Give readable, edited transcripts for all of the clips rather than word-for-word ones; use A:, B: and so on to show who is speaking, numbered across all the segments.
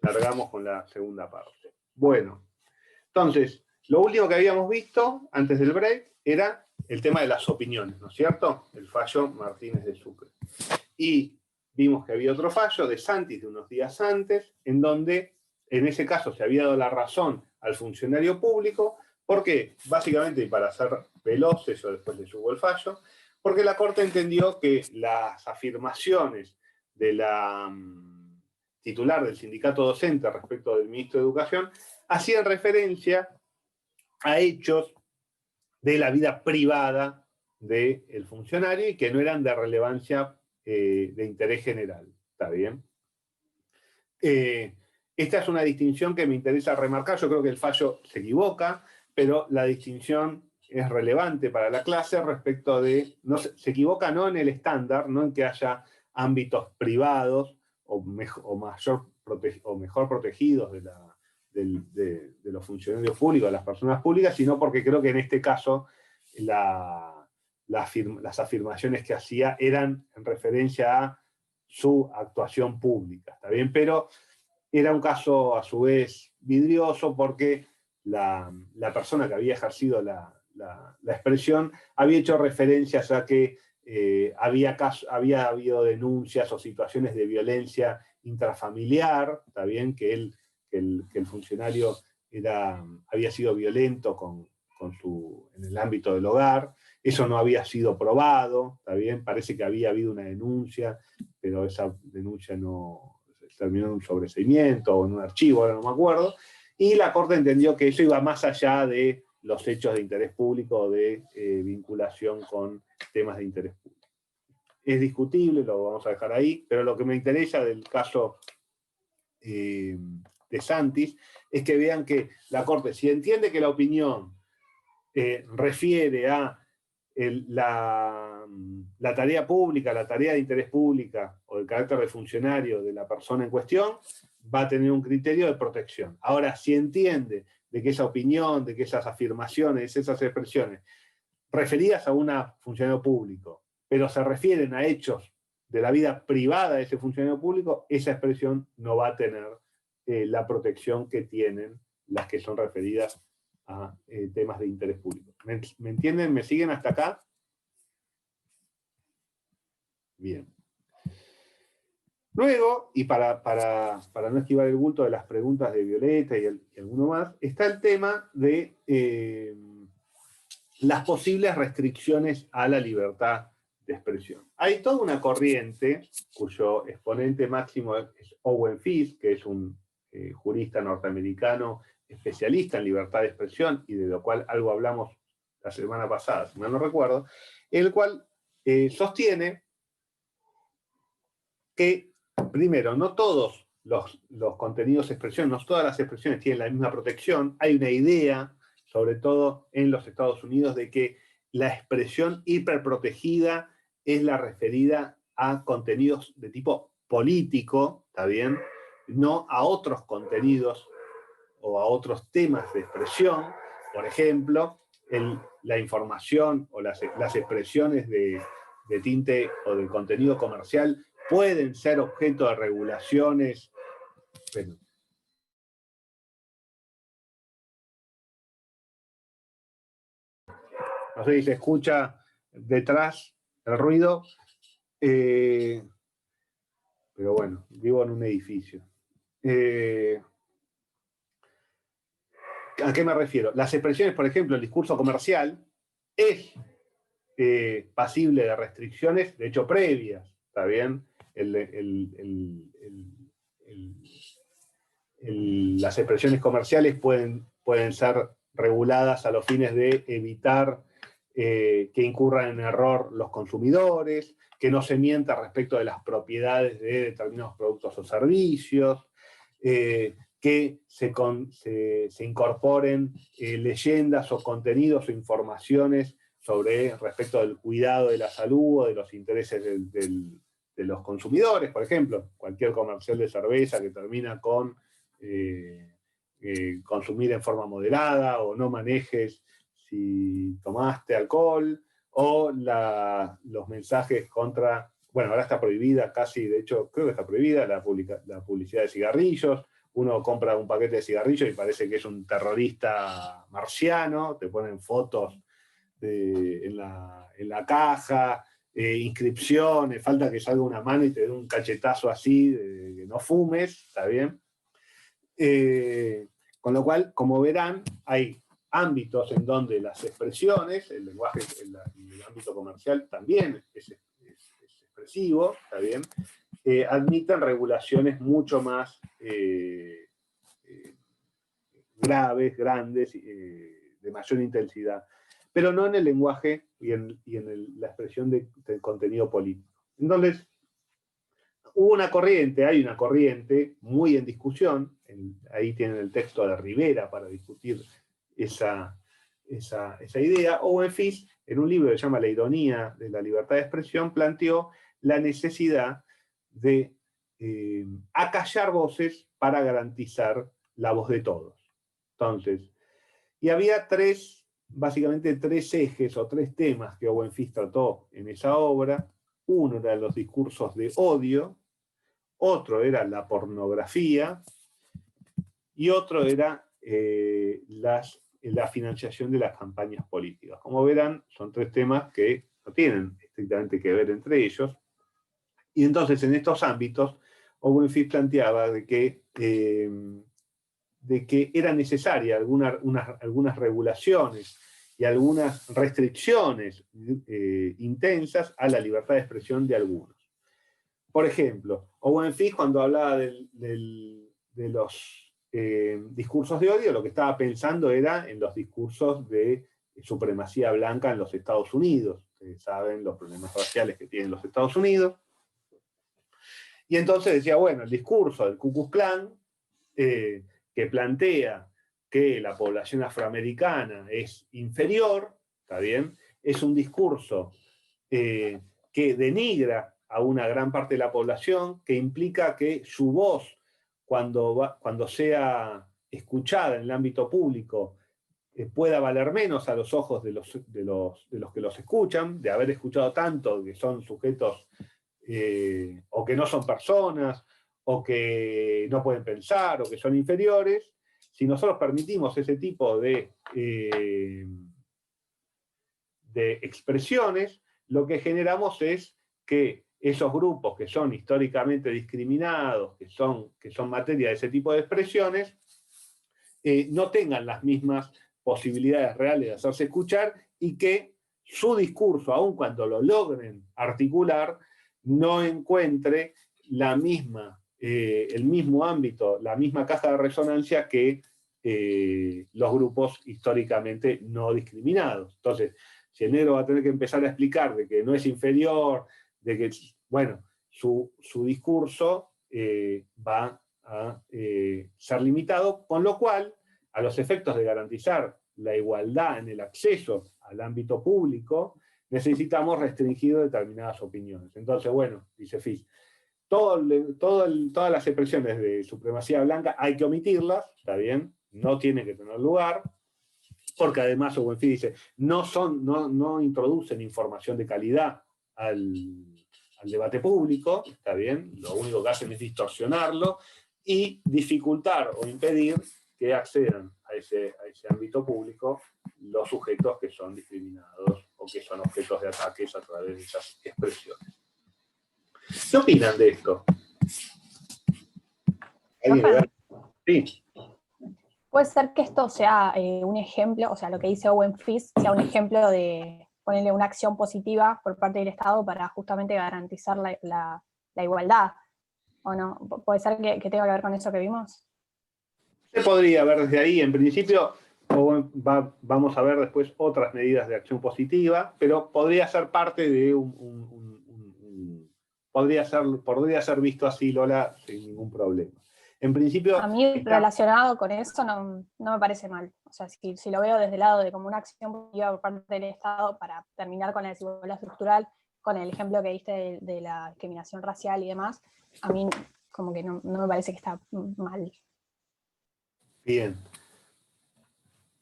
A: largamos con la segunda parte. Bueno, entonces, lo último que habíamos visto antes del break era el tema de las opiniones, ¿no es cierto? El fallo Martínez de Sucre. Y vimos que había otro fallo de Santis de unos días antes, en donde en ese caso se había dado la razón al funcionario público, porque básicamente, y para ser veloces, yo después le subo el fallo, porque la Corte entendió que las afirmaciones de la titular del sindicato docente respecto del ministro de Educación hacían referencia a hechos de la vida privada del funcionario y que no eran de relevancia de interés general. ¿Está bien? Esta es una distinción que me interesa remarcar. Yo creo que el fallo se equivoca, pero la distinción es relevante para la clase respecto de... No, se equivoca no en el estándar, no en que haya ámbitos privados o mejor protegidos de los funcionarios públicos, de las personas públicas, sino porque creo que en este caso las afirmaciones que hacía eran en referencia a su actuación pública, ¿está bien? Pero era un caso a su vez vidrioso porque la persona que había ejercido la expresión había hecho referencias a que había habido denuncias o situaciones de violencia intrafamiliar, ¿está bien? Que el funcionario había sido violento en el ámbito del hogar. Eso no había sido probado, ¿está bien? Parece que había habido una denuncia, pero esa denuncia no terminó en un sobreseimiento o en un archivo, ahora no me acuerdo, y la Corte entendió que eso iba más allá de los hechos de interés público o de vinculación con temas de interés público. Es discutible, lo vamos a dejar ahí, pero lo que me interesa del caso de Santis es que vean que la Corte, si entiende que la opinión refiere a la tarea pública, la tarea de interés pública o el carácter de funcionario de la persona en cuestión, va a tener un criterio de protección. Ahora, si entiende de que esa opinión, de que esas afirmaciones, esas expresiones referidas a un funcionario público, pero se refieren a hechos de la vida privada de ese funcionario público, esa expresión no va a tener la protección que tienen las que son referidas a temas de interés público. ¿Me entienden? ¿Me siguen hasta acá? Bien. Luego, y para no esquivar el bulto de las preguntas de Violeta y alguno más, está el tema de las posibles restricciones a la libertad de expresión. Hay toda una corriente, cuyo exponente máximo es Owen Fisk, que es un jurista norteamericano especialista en libertad de expresión, y de lo cual algo hablamos la semana pasada, si mal no recuerdo, el cual sostiene que, primero, no todos los contenidos de expresión, no todas las expresiones tienen la misma protección. Hay una idea, sobre todo en los Estados Unidos, de que la expresión hiperprotegida es la referida a contenidos de tipo político, ¿está bien? No a otros contenidos o a otros temas de expresión. Por ejemplo, la información o las expresiones de tinte o de contenido comercial pueden ser objeto de regulaciones. Bueno, no sé si se escucha detrás el ruido, pero bueno, vivo en un edificio. ¿A qué me refiero? Las expresiones, por ejemplo, el discurso comercial es pasible de restricciones, de hecho previas, ¿está bien? Las expresiones comerciales pueden ser reguladas a los fines de evitar que incurran en error los consumidores, que no se mienta respecto de las propiedades de determinados productos o servicios, que se incorporen leyendas o contenidos o informaciones respecto del cuidado de la salud o de los intereses de los consumidores. Por ejemplo, cualquier comercial de cerveza que termina con consumir en forma moderada o no manejes si tomaste alcohol, o los mensajes contra, bueno, ahora está prohibida casi, de hecho creo que está prohibida la publicidad de cigarrillos, uno compra un paquete de cigarrillos y parece que es un terrorista marciano, te ponen fotos en la caja, inscripciones, falta que salga una mano y te dé un cachetazo así, de que no fumes, ¿está bien? Con lo cual, como verán, hay ámbitos en donde las expresiones, el lenguaje, el ámbito comercial también es expresivo, ¿está bien? Admiten regulaciones mucho más graves, grandes, de mayor intensidad, pero no en el lenguaje y en la expresión del contenido político. Entonces, hay una corriente muy en discusión, ahí tienen el texto de Rivera para discutir esa idea. Owen Fish, en un libro que se llama La ironía de la libertad de expresión, planteó la necesidad de acallar voces para garantizar la voz de todos. Entonces, y había básicamente tres ejes o tres temas que Owen Fish trató en esa obra. Uno era los discursos de odio, otro era la pornografía, y otro era la financiación de las campañas políticas. Como verán, son tres temas que no tienen estrictamente que ver entre ellos. Y entonces, en estos ámbitos, Owen Fish planteaba de que era necesaria algunas regulaciones y algunas restricciones intensas a la libertad de expresión de algunos. Por ejemplo, Owen Fish, cuando hablaba de los discursos de odio, lo que estaba pensando era en los discursos de supremacía blanca en los Estados Unidos. Ustedes saben los problemas raciales que tienen los Estados Unidos. Y entonces decía, bueno, el discurso del Ku Klux Klan, que plantea que la población afroamericana es inferior, ¿está bien? Es un discurso que denigra a una gran parte de la población, que implica que su voz, cuando sea escuchada en el ámbito público, pueda valer menos a los ojos de los que los escuchan, de haber escuchado tanto que son sujetos o que no son personas, o que no pueden pensar, o que son inferiores. Si nosotros permitimos ese tipo de expresiones, lo que generamos es que esos grupos que son históricamente discriminados, que son materia de ese tipo de expresiones, no tengan las mismas posibilidades reales de hacerse escuchar, y que su discurso, aun cuando lo logren articular, no encuentre el mismo ámbito, la misma caja de resonancia que los grupos históricamente no discriminados. Entonces, si el negro va a tener que empezar a explicar de que no es inferior, de que, bueno, su discurso va a ser limitado, con lo cual, a los efectos de garantizar la igualdad en el acceso al ámbito público, necesitamos restringir determinadas opiniones. Entonces, bueno, dice Fish, todas las expresiones de supremacía blanca hay que omitirlas, ¿está bien? No tienen que tener lugar, porque además, Owen Fish dice, no introducen información de calidad al debate público, ¿está bien? Lo único que hacen es distorsionarlo y dificultar o impedir que accedan a ese ámbito público los sujetos que son discriminados o que son objetos de ataques a través de esas expresiones. ¿Qué opinan de esto? Sí.
B: Puede ser que esto sea un ejemplo, o sea, lo que dice Owen Fish sea un ejemplo de ponerle una acción positiva por parte del Estado para justamente garantizar la igualdad, ¿o no? ¿Puede ser que tenga que ver con eso que vimos?
A: Se podría ver desde ahí, en principio, vamos a ver después otras medidas de acción positiva, pero podría ser parte de podría ser visto así, Lola, sin ningún problema. En principio,
B: a mí relacionado con eso no me parece mal. O sea, si lo veo desde el lado de como una acción positiva por parte del Estado para terminar con la desigualdad estructural, con el ejemplo que diste de la discriminación racial y demás, a mí como que no me parece que está mal.
A: Bien.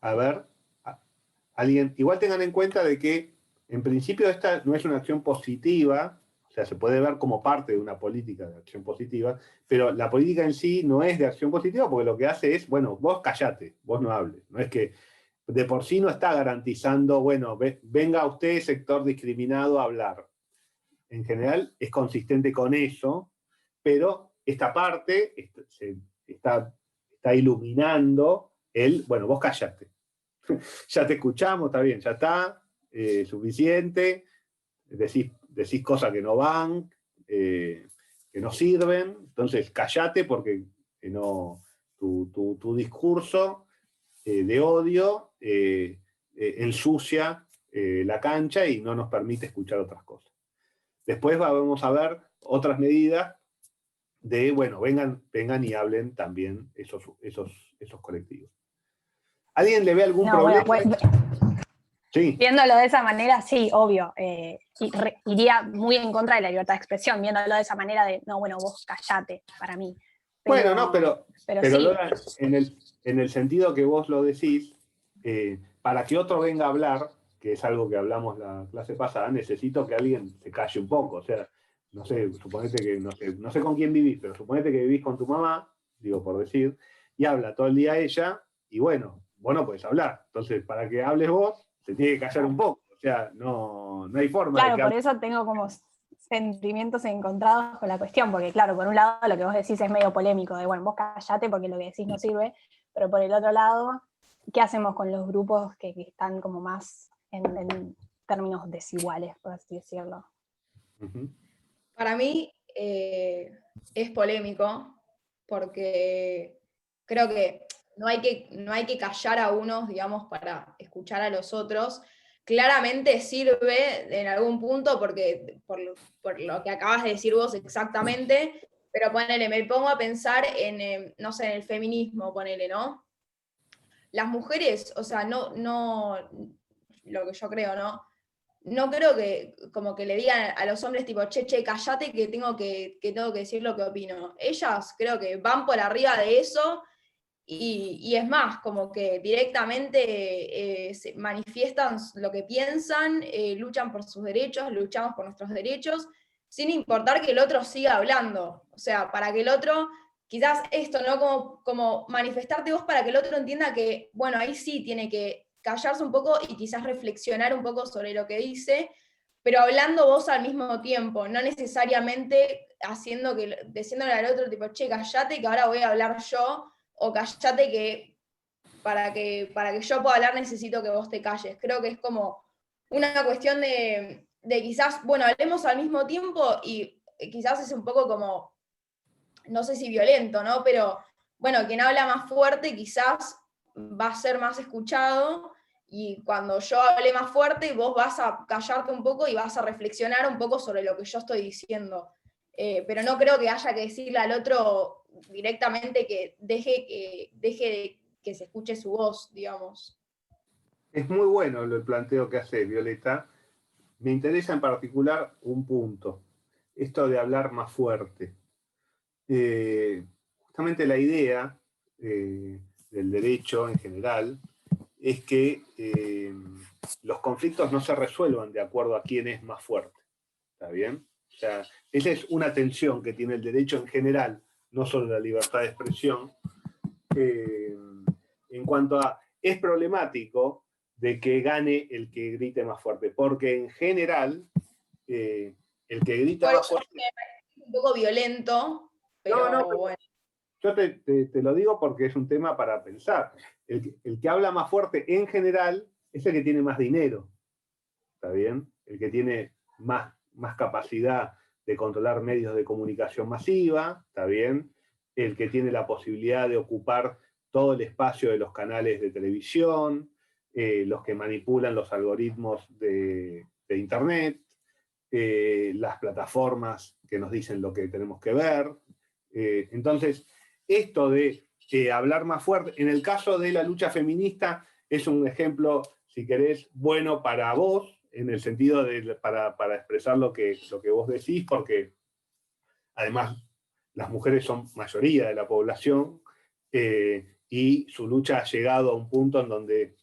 A: A ver, alguien, igual tengan en cuenta de que en principio esta no es una acción positiva, O sea, se puede ver como parte de una política de acción positiva, pero la política en sí no es de acción positiva porque lo que hace es, bueno, vos callate, vos no hables. No es que de por sí no está garantizando, bueno, venga usted, sector discriminado, a hablar. En general es consistente con eso, pero esta parte está iluminando bueno, vos callate. Ya te escuchamos, está bien, ya está, suficiente, decís cosas que no van, que no sirven, entonces callate porque no, tu discurso de odio ensucia la cancha y no nos permite escuchar otras cosas. Después vamos a ver otras medidas de, bueno, vengan y hablen también esos colectivos. ¿Alguien le ve algún problema?
B: Bueno, sí. Viéndolo de esa manera, sí, obvio. Iría muy en contra de la libertad de expresión, viéndolo de esa manera de, no, bueno, vos callate, para mí.
A: Pero, bueno, no, pero
B: sí.
A: Lola, en el sentido que vos lo decís, para que otro venga a hablar, que es algo que hablamos la clase pasada, necesito que alguien se calle un poco. O sea, no sé, suponete que, no sé con quién vivís, pero suponete que vivís con tu mamá, digo por decir, y habla todo el día ella, y bueno, vos no podés hablar. Entonces, para que hables vos, se tiene que callar un poco. O sea, no hay forma
B: de
A: que...
B: Claro, por eso tengo como sentimientos encontrados con la cuestión, porque claro, por un lado lo que vos decís es medio polémico, de bueno, vos callate porque lo que decís no sirve, pero por el otro lado, ¿qué hacemos con los grupos que están como más en términos desiguales, por así decirlo?
C: Para mí es polémico, porque creo que no hay que callar a unos, digamos, para escuchar a los otros. Claramente sirve en algún punto, porque por lo que acabas de decir vos exactamente, pero ponele, me pongo a pensar en, no sé, en el feminismo, ponele, ¿no? Las mujeres, o sea, no, lo que yo creo, ¿no? No creo que como que le digan a los hombres tipo, che, callate que tengo que decir lo que opino. Ellas creo que van por arriba de eso y es más, como que directamente se manifiestan lo que piensan, luchan por sus derechos, luchamos por nuestros derechos, sin importar que el otro siga hablando. O sea, para que el otro, quizás esto, ¿no? Como manifestarte vos para que el otro entienda que, bueno, ahí sí tiene que callarse un poco y quizás reflexionar un poco sobre lo que dice, pero hablando vos al mismo tiempo, no necesariamente diciéndole al otro tipo, che, callate que ahora voy a hablar yo, o callate que para que yo pueda hablar necesito que vos te calles. Creo que es como una cuestión de quizás, bueno, hablemos al mismo tiempo y quizás es un poco como, no sé si violento, ¿no? Pero bueno, quien habla más fuerte quizás va a ser más escuchado y cuando yo hable más fuerte vos vas a callarte un poco y vas a reflexionar un poco sobre lo que yo estoy diciendo. Pero no creo que haya que decirle al otro directamente que deje que se escuche su voz, digamos.
A: Es muy bueno el planteo que hace Violeta. Me interesa en particular un punto, esto de hablar más fuerte. Justamente la idea del derecho en general es que los conflictos no se resuelvan de acuerdo a quién es más fuerte. ¿Está bien? O sea, esa es una tensión que tiene el derecho en general, no solo la libertad de expresión. En cuanto a, es problemático de que gane el que grite más fuerte, porque en general el que grita más fuerte...
C: Es un poco violento, pero
A: no,
C: bueno.
A: Yo te lo digo porque es un tema para pensar. El que habla más fuerte en general es el que tiene más dinero, ¿está bien? El que tiene más capacidad de controlar medios de comunicación masiva, ¿está bien? El que tiene la posibilidad de ocupar todo el espacio de los canales de televisión, los que manipulan los algoritmos de Internet, las plataformas que nos dicen lo que tenemos que ver. Entonces, esto de hablar más fuerte, en el caso de la lucha feminista, es un ejemplo, si querés, bueno para vos, en el sentido de para expresar lo que vos decís, porque además las mujeres son mayoría de la población y su lucha ha llegado a un punto en donde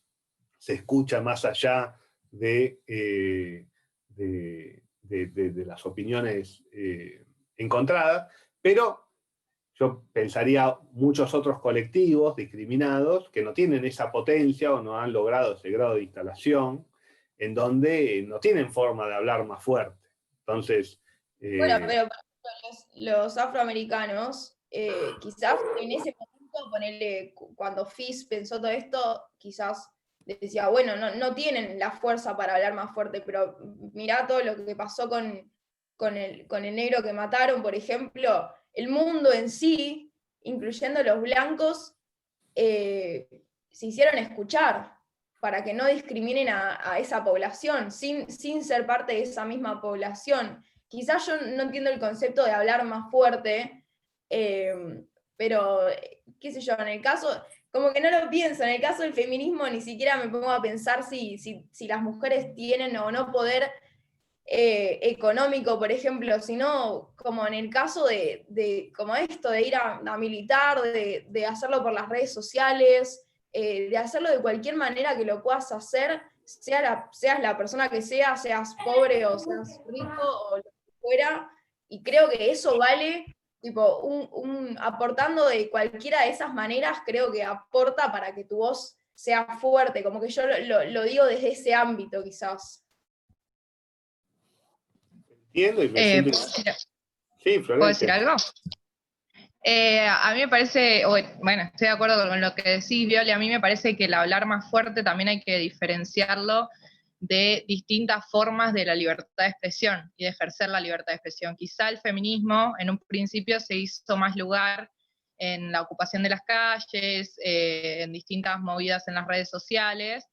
A: se escucha más allá de de las opiniones encontradas, pero yo pensaría muchos otros colectivos discriminados que no tienen esa potencia o no han logrado ese grado de instalación, en donde no tienen forma de hablar más fuerte. Entonces...
C: Bueno, pero por ejemplo, los afroamericanos, quizás en ese momento, ponele, cuando Fizz pensó todo esto, quizás decía, bueno, no tienen la fuerza para hablar más fuerte, pero mirá todo lo que pasó con el negro que mataron, por ejemplo, el mundo en sí, incluyendo los blancos, se hicieron escuchar para que no discriminen a esa población, sin ser parte de esa misma población. Quizás yo no entiendo el concepto de hablar más fuerte, pero, qué sé yo, en el caso, como que no lo pienso, en el caso del feminismo ni siquiera me pongo a pensar si las mujeres tienen o no poder económico, por ejemplo, sino como en el caso de como esto, de ir a militar, de hacerlo por las redes sociales, de hacerlo de cualquier manera que lo puedas hacer, seas la persona que seas pobre o seas rico o lo que fuera, y creo que eso vale, tipo, aportando de cualquiera de esas maneras, creo que aporta para que tu voz sea fuerte, como que yo lo digo desde ese ámbito quizás.
A: Entiendo y me siento... Sí,
D: ¿Puedo decir
A: Florencia.
D: algo? A mí me parece, bueno, estoy de acuerdo con lo que decís, Viole, a mí me parece que el hablar más fuerte también hay que diferenciarlo de distintas formas de la libertad de expresión y de ejercer la libertad de expresión. Quizá el feminismo en un principio se hizo más lugar en la ocupación de las calles, en distintas movidas en las redes sociales,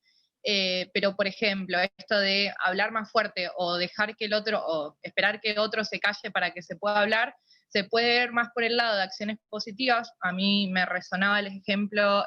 D: pero por ejemplo, esto de hablar más fuerte o dejar que el otro, o esperar que otro se calle para que se pueda hablar, se puede ver más por el lado de acciones positivas. A mí me resonaba el ejemplo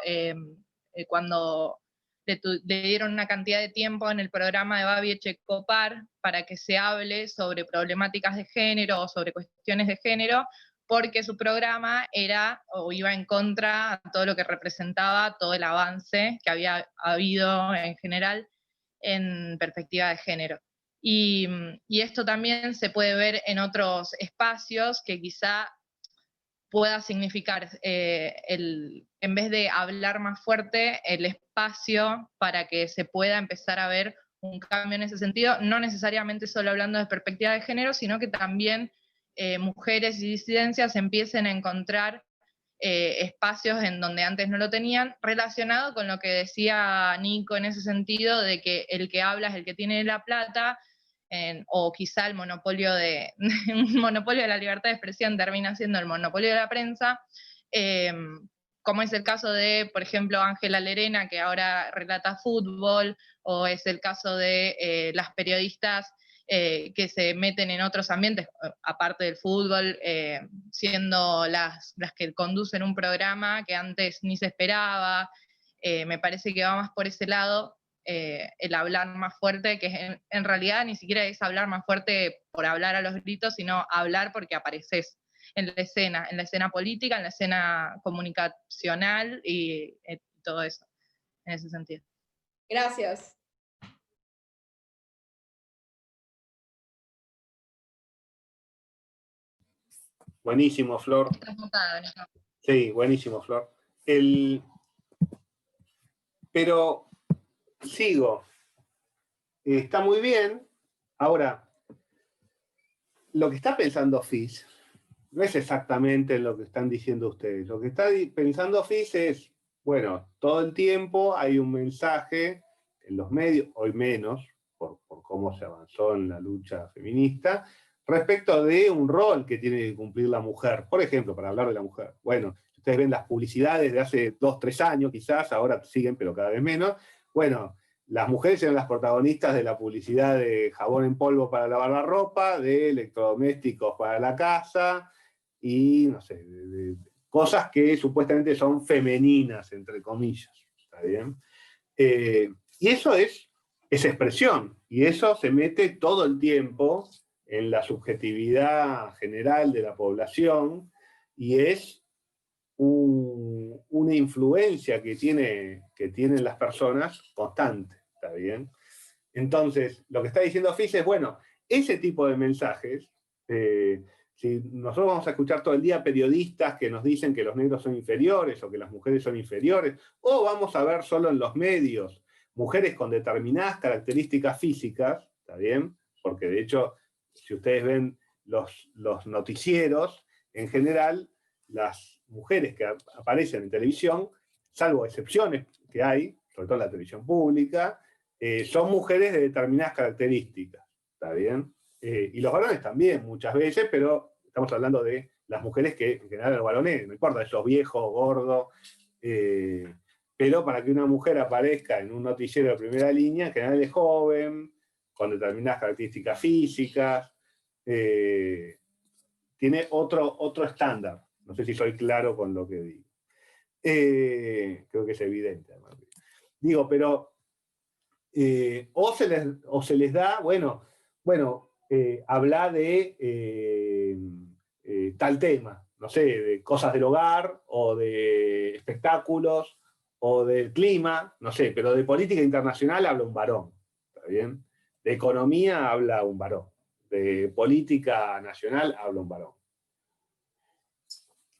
D: cuando le dieron una cantidad de tiempo en el programa de Babi Echecopar para que se hable sobre problemáticas de género o sobre cuestiones de género, porque su programa era o iba en contra de todo lo que representaba todo el avance que había habido en general en perspectiva de género. Y esto también se puede ver en otros espacios que quizá pueda significar, en vez de hablar más fuerte, el espacio para que se pueda empezar a ver un cambio en ese sentido, no necesariamente solo hablando de perspectiva de género, sino que también mujeres y disidencias empiecen a encontrar espacios en donde antes no lo tenían, relacionado con lo que decía Nico en ese sentido, de que el que habla es el que tiene la plata, o quizá el monopolio un monopolio de la libertad de expresión termina siendo el monopolio de la prensa, como es el caso de, por ejemplo, Ángela Lerena, que ahora relata fútbol, o es el caso de las periodistas que se meten en otros ambientes, aparte del fútbol, siendo las que conducen un programa que antes ni se esperaba. Me parece que va más por ese lado, el hablar más fuerte, que en realidad ni siquiera es hablar más fuerte por hablar a los gritos, sino hablar porque apareces en la escena política, en la escena comunicacional y todo eso, en ese sentido.
C: Gracias.
A: Buenísimo, Flor. Sí, buenísimo, Flor. Pero sigo. Está muy bien. Ahora, lo que está pensando Fizz no es exactamente lo que están diciendo ustedes. Lo que está pensando Fizz es, bueno, todo el tiempo hay un mensaje en los medios, hoy menos, por cómo se avanzó en la lucha feminista, respecto de un rol que tiene que cumplir la mujer. Por ejemplo, para hablar de la mujer. Bueno, ustedes ven las publicidades de hace 2, 3 años quizás, ahora siguen, pero cada vez menos. Bueno, las mujeres eran las protagonistas de la publicidad de jabón en polvo para lavar la ropa, de electrodomésticos para la casa, y no sé, de cosas que supuestamente son femeninas, entre comillas. ¿Está bien? Y eso es expresión, y eso se mete todo el tiempo en la subjetividad general de la población, y es una influencia que tienen las personas constante, ¿está bien? Entonces, lo que está diciendo Fizz es, bueno, ese tipo de mensajes, si nosotros vamos a escuchar todo el día periodistas que nos dicen que los negros son inferiores o que las mujeres son inferiores, o vamos a ver solo en los medios mujeres con determinadas características físicas, ¿está bien? Porque de hecho, si ustedes ven los noticieros, en general, las mujeres que aparecen en televisión, salvo excepciones que hay, sobre todo en la televisión pública, son mujeres de determinadas características, ¿está bien? Y los varones también, muchas veces, pero estamos hablando de las mujeres que en general los varones, no importa, esos viejos, gordos, pero para que una mujer aparezca en un noticiero de primera línea, en general es joven, con determinadas características físicas, tiene otro estándar. No sé si soy claro con lo que digo. Creo que es evidente. Además. Digo, pero o se les da, bueno, hablar de tal tema, no sé, de cosas del hogar, o de espectáculos, o del clima, no sé, pero de política internacional habla un varón, ¿está bien? De economía habla un varón, de política nacional habla un varón.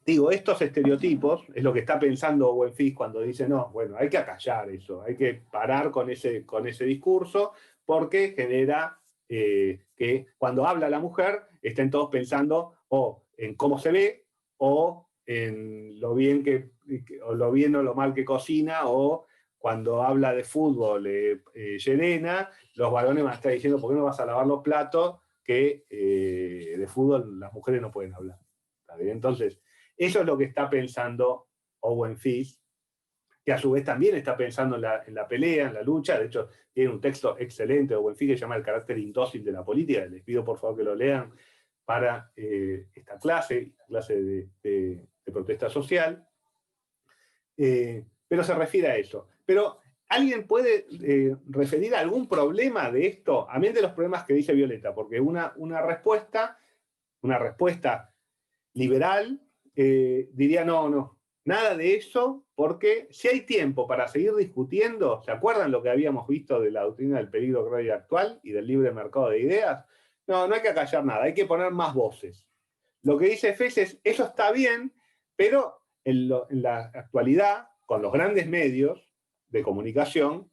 A: Digo, estos estereotipos es lo que está pensando Owen Fisk cuando dice, no, bueno, hay que acallar eso, hay que parar con ese discurso, porque genera que cuando habla la mujer estén todos pensando o en cómo se ve, o en lo bien o lo bien o lo mal que cocina, o cuando habla de fútbol Llerena, los varones van a estar diciendo, ¿por qué no vas a lavar los platos? Que de fútbol las mujeres no pueden hablar. ¿Está bien? Entonces, eso es lo que está pensando Owen Fisk, que a su vez también está pensando en la pelea, en la lucha. De hecho, tiene un texto excelente de Owen Fisk que se llama El carácter indócil de la política. Les pido por favor que lo lean para esta clase de protesta social. Pero se refiere a eso. Pero, ¿alguien puede referir a algún problema de esto? A mí de los problemas que dice Violeta, porque una respuesta liberal, diría no, nada de eso, porque si hay tiempo para seguir discutiendo, ¿se acuerdan lo que habíamos visto de la doctrina del peligro agrario actual y del libre mercado de ideas? No hay que acallar nada, hay que poner más voces. Lo que dice Fes es, eso está bien, pero en la actualidad, con los grandes medios de comunicación,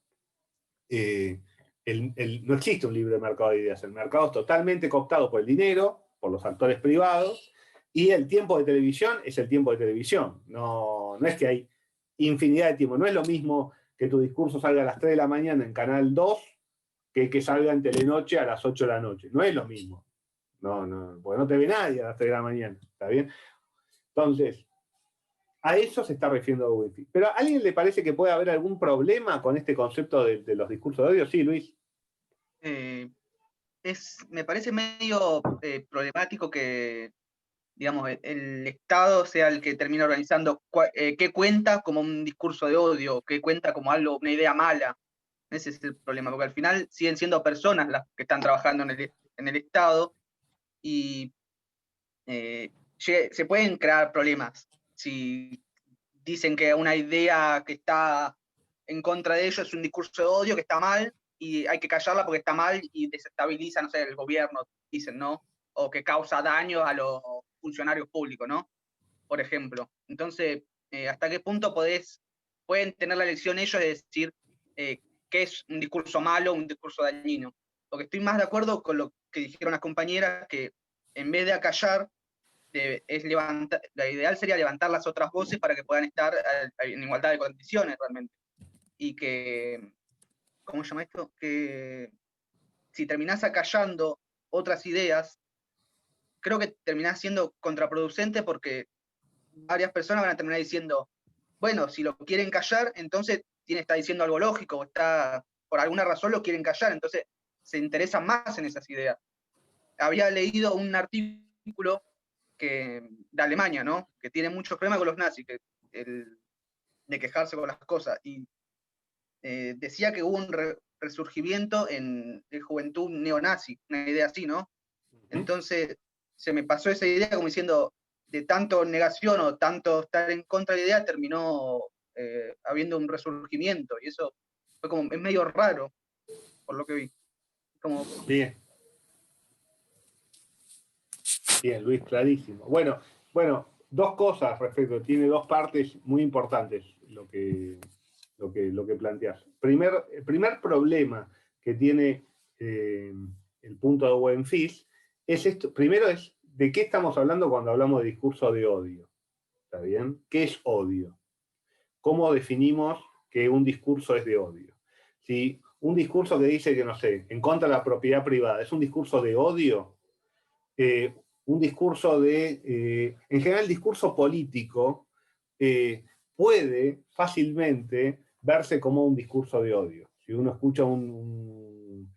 A: no existe un libre mercado de ideas. El mercado es totalmente cooptado por el dinero, por los actores privados, y el tiempo de televisión es el tiempo de televisión. No es que hay infinidad de tiempo. No es lo mismo que tu discurso salga a las 3 de la mañana en Canal 2 que salga en Telenoche a las 8 de la noche. No es lo mismo. Porque no te ve nadie a las 3 de la mañana. ¿Está bien? Entonces, a eso se está refiriendo Owen Fisk. ¿Pero a alguien le parece que puede haber algún problema con este concepto de los discursos de odio? Sí, Luis.
E: Me parece medio problemático que, digamos, el Estado sea el que termina organizando qué cuenta como un discurso de odio, qué cuenta como algo, una idea mala. Ese es el problema, porque al final siguen siendo personas las que están trabajando en el Estado y se pueden crear problemas si dicen que una idea que está en contra de ellos es un discurso de odio que está mal y hay que callarla porque está mal y desestabiliza, no sé, el gobierno, dicen, ¿no? O que causa daño a los funcionarios públicos, ¿no? Por ejemplo. Entonces, ¿hasta qué punto pueden tener la elección ellos de decir qué es un discurso malo o un discurso dañino? Porque estoy más de acuerdo con lo que dijeron las compañeras, que en vez de acallar, la ideal sería levantar las otras voces para que puedan estar en igualdad de condiciones realmente. Y que, ¿cómo se llama esto? Que si terminás acallando otras ideas, creo que terminás siendo contraproducente porque varias personas van a terminar diciendo, bueno, si lo quieren callar, entonces está diciendo algo lógico, o por alguna razón lo quieren callar, entonces se interesan más en esas ideas. Había leído un artículo de Alemania, ¿no? Que tiene muchos problemas con los nazis, de quejarse con las cosas, y decía que hubo un resurgimiento en juventud neonazi, una idea así, ¿no? Entonces se me pasó esa idea como diciendo, de tanto negación o tanto estar en contra de la idea, terminó habiendo un resurgimiento, y eso fue como, es medio raro, por lo que vi. Como...
A: Bien. Bien, Luis, clarísimo. Bueno, dos cosas respecto, tiene dos partes muy importantes lo que planteas. El primer problema que tiene el punto de Buen Fis es esto. Primero es, ¿de qué estamos hablando cuando hablamos de discurso de odio? ¿Está bien? ¿Qué es odio? ¿Cómo definimos que un discurso es de odio? Si un discurso que dice que, no sé, en contra de la propiedad privada, ¿es un discurso de odio? Un discurso en general el discurso político puede fácilmente verse como un discurso de odio. Si uno escucha en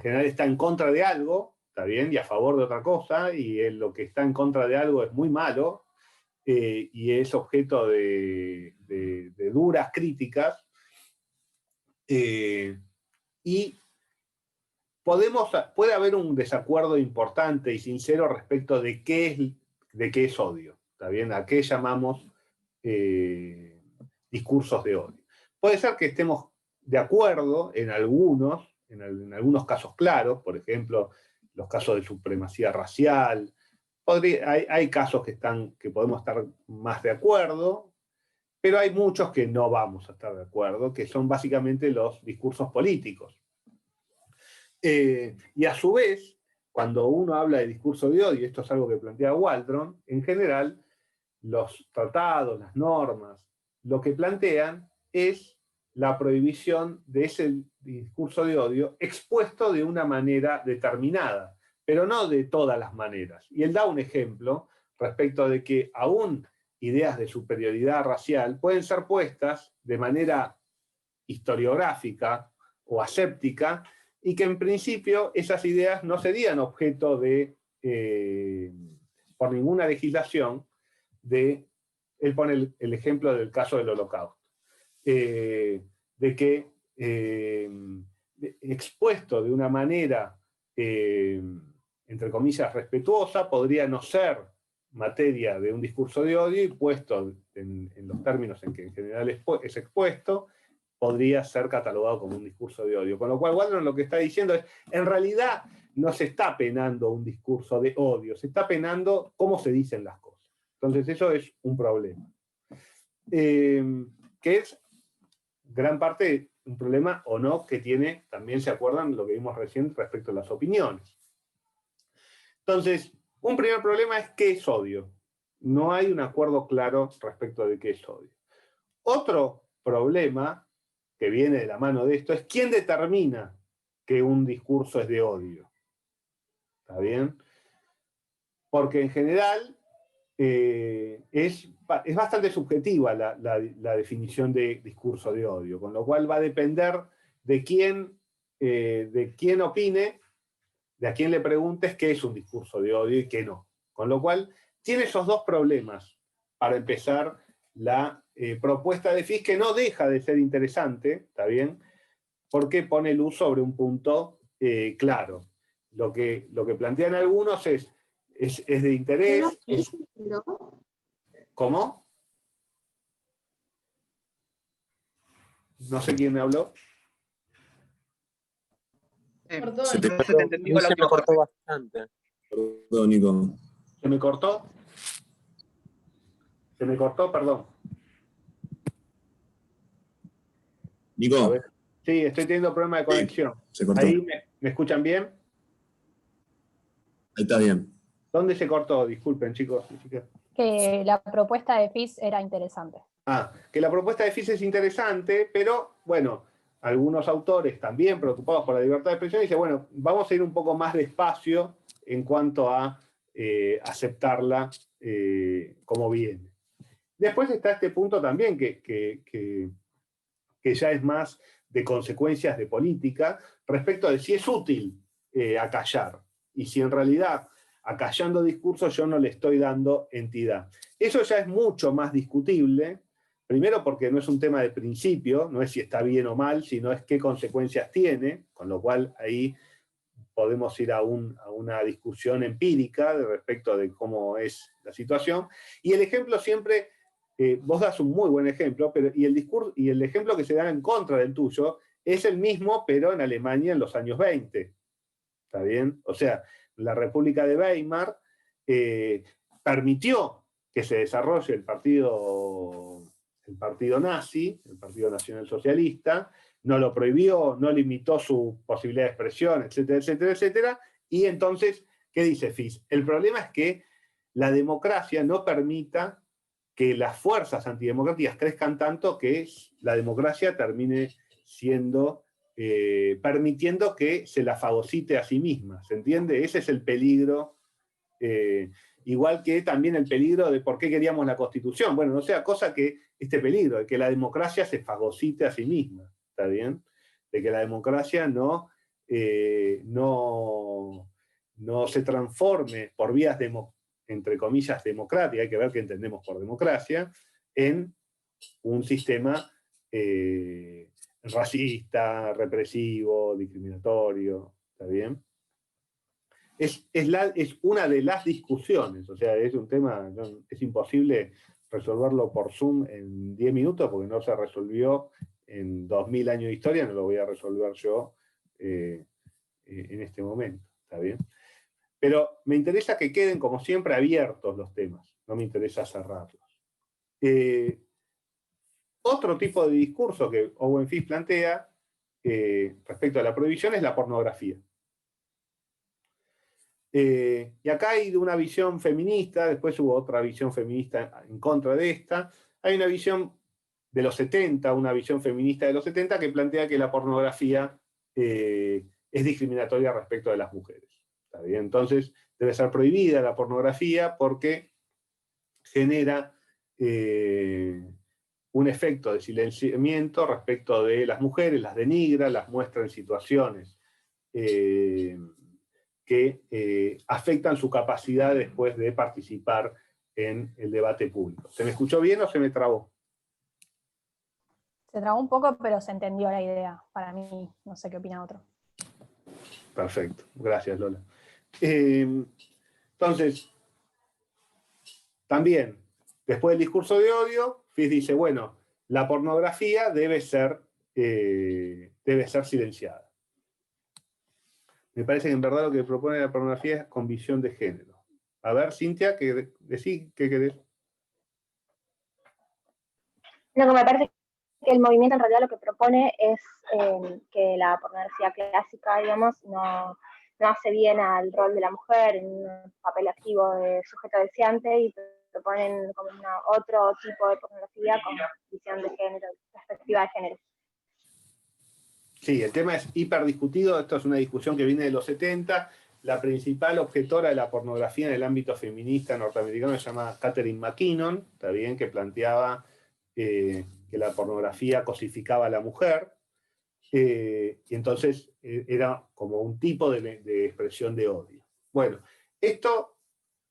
A: general está en contra de algo, está bien, y a favor de otra cosa, y lo que está en contra de algo es muy malo, y es objeto de duras críticas, y puede haber un desacuerdo importante y sincero respecto de qué es odio, ¿está bien? ¿A qué llamamos discursos de odio? Puede ser que estemos de acuerdo en algunos casos claros, por ejemplo, los casos de supremacía racial. Hay casos que podemos estar más de acuerdo, pero hay muchos que no vamos a estar de acuerdo, que son básicamente los discursos políticos. Y a su vez, cuando uno habla de discurso de odio, y esto es algo que plantea Waldron, en general, los tratados, las normas, lo que plantean es la prohibición de ese discurso de odio expuesto de una manera determinada, pero no de todas las maneras. Y él da un ejemplo respecto de que aún ideas de superioridad racial pueden ser puestas de manera historiográfica o aséptica, y que en principio esas ideas no serían objeto por ninguna legislación, él pone el ejemplo del caso del Holocausto, de que expuesto de una manera, entre comillas, respetuosa, podría no ser materia de un discurso de odio, y puesto en los términos en que en general es expuesto, podría ser catalogado como un discurso de odio. Con lo cual, Waldron lo que está diciendo es, en realidad no se está penando un discurso de odio, se está penando cómo se dicen las cosas. Entonces eso es un problema. Que es gran parte un problema o no que tiene, también se acuerdan lo que vimos recién respecto a las opiniones. Entonces, un primer problema es qué es odio. No hay un acuerdo claro respecto de qué es odio. Otro problema que viene de la mano de esto es quién determina que un discurso es de odio. ¿Está bien? Porque en general es bastante subjetiva la definición de discurso de odio, con lo cual va a depender de quién opine, de a quién le preguntes qué es un discurso de odio y qué no. Con lo cual tiene esos dos problemas para empezar la propuesta de Fis, que no deja de ser interesante, ¿está bien? Porque pone luz sobre un punto claro. Lo que plantean algunos es de interés. ¿Cómo? No sé quién me habló.
E: Se te cortó
F: bastante.
G: Perdón, Nico.
A: ¿Se me cortó? ¿Se me cortó? Perdón.
G: Nico.
A: Sí, estoy teniendo problemas de conexión.
G: Se cortó.
A: ¿Ahí me escuchan bien?
G: Ahí está bien.
A: ¿Dónde se cortó? Disculpen, chicos y chicas.
B: Que la propuesta de Fis era interesante.
A: Que la propuesta de Fis es interesante, pero bueno, algunos autores también preocupados por la libertad de expresión dicen, bueno, vamos a ir un poco más despacio en cuanto a aceptarla como viene. Después está este punto también que ya es más de consecuencias de política respecto de si es útil acallar, y si en realidad acallando discursos yo no le estoy dando entidad. Eso ya es mucho más discutible, primero porque no es un tema de principio, no es si está bien o mal, sino es qué consecuencias tiene, con lo cual ahí podemos ir a una discusión empírica respecto de cómo es la situación. Y el ejemplo siempre, vos das un muy buen ejemplo, y el ejemplo que se da en contra del tuyo es el mismo, pero en Alemania en los años 20. ¿Está bien? O sea, la República de Weimar permitió que se desarrolle el partido nazi, el Partido Nacional Socialista, no lo prohibió, no limitó su posibilidad de expresión, etcétera, etcétera, etcétera. Y entonces, ¿qué dice Fish? El problema es que la democracia no permita que las fuerzas antidemocráticas crezcan tanto que la democracia termine siendo, permitiendo que se la fagocite a sí misma, ¿se entiende? Ese es el peligro, igual que también el peligro de por qué queríamos la Constitución. Bueno, no sea cosa que este peligro, de que la democracia se fagocite a sí misma, ¿está bien? De que la democracia no se transforme por vías entre comillas democráticas, hay que ver qué entendemos por democracia, en un sistema racista, represivo, discriminatorio, ¿está bien? Es una de las discusiones, o sea, es un tema, es imposible resolverlo por Zoom en 10 minutos, porque no se resolvió en 2000 años de historia, no lo voy a resolver yo en este momento, ¿está bien? Pero me interesa que queden, como siempre, abiertos los temas, no me interesa cerrarlos. Otro tipo de discurso que Owen Fish plantea respecto a la prohibición es la pornografía. Y acá hay una visión feminista, después hubo otra visión feminista en contra de esta. Hay una visión de los 70, una visión feminista de los 70 que plantea que la pornografía es discriminatoria respecto de las mujeres. ¿Está bien? Entonces debe ser prohibida la pornografía porque genera un efecto de silenciamiento respecto de las mujeres, las denigra, las muestra en situaciones que afectan su capacidad después de participar en el debate público. ¿Se me escuchó bien o se me trabó?
B: Se trabó un poco, pero se entendió la idea. Para mí, no sé qué opina otro.
A: Perfecto, gracias Lola. Entonces, también, después del discurso de odio, Fish dice, bueno, la pornografía debe ser silenciada. Me parece que en verdad lo que propone la pornografía es con visión de género. A ver, Cintia, ¿qué querés?
F: No, que me parece que el movimiento en realidad lo que propone es que la pornografía clásica, digamos, no hace bien al rol de la mujer en un papel activo de sujeto deseante, y proponen como otro tipo de pornografía con visión de género, perspectiva de género.
A: Sí, el tema es hiperdiscutido, esto es una discusión que viene de los 70, la principal objetora de la pornografía en el ámbito feminista norteamericano se llama Catherine McKinnon, ¿está bien? Que planteaba que la pornografía cosificaba a la mujer, y entonces era como un tipo de expresión de odio. Bueno, esto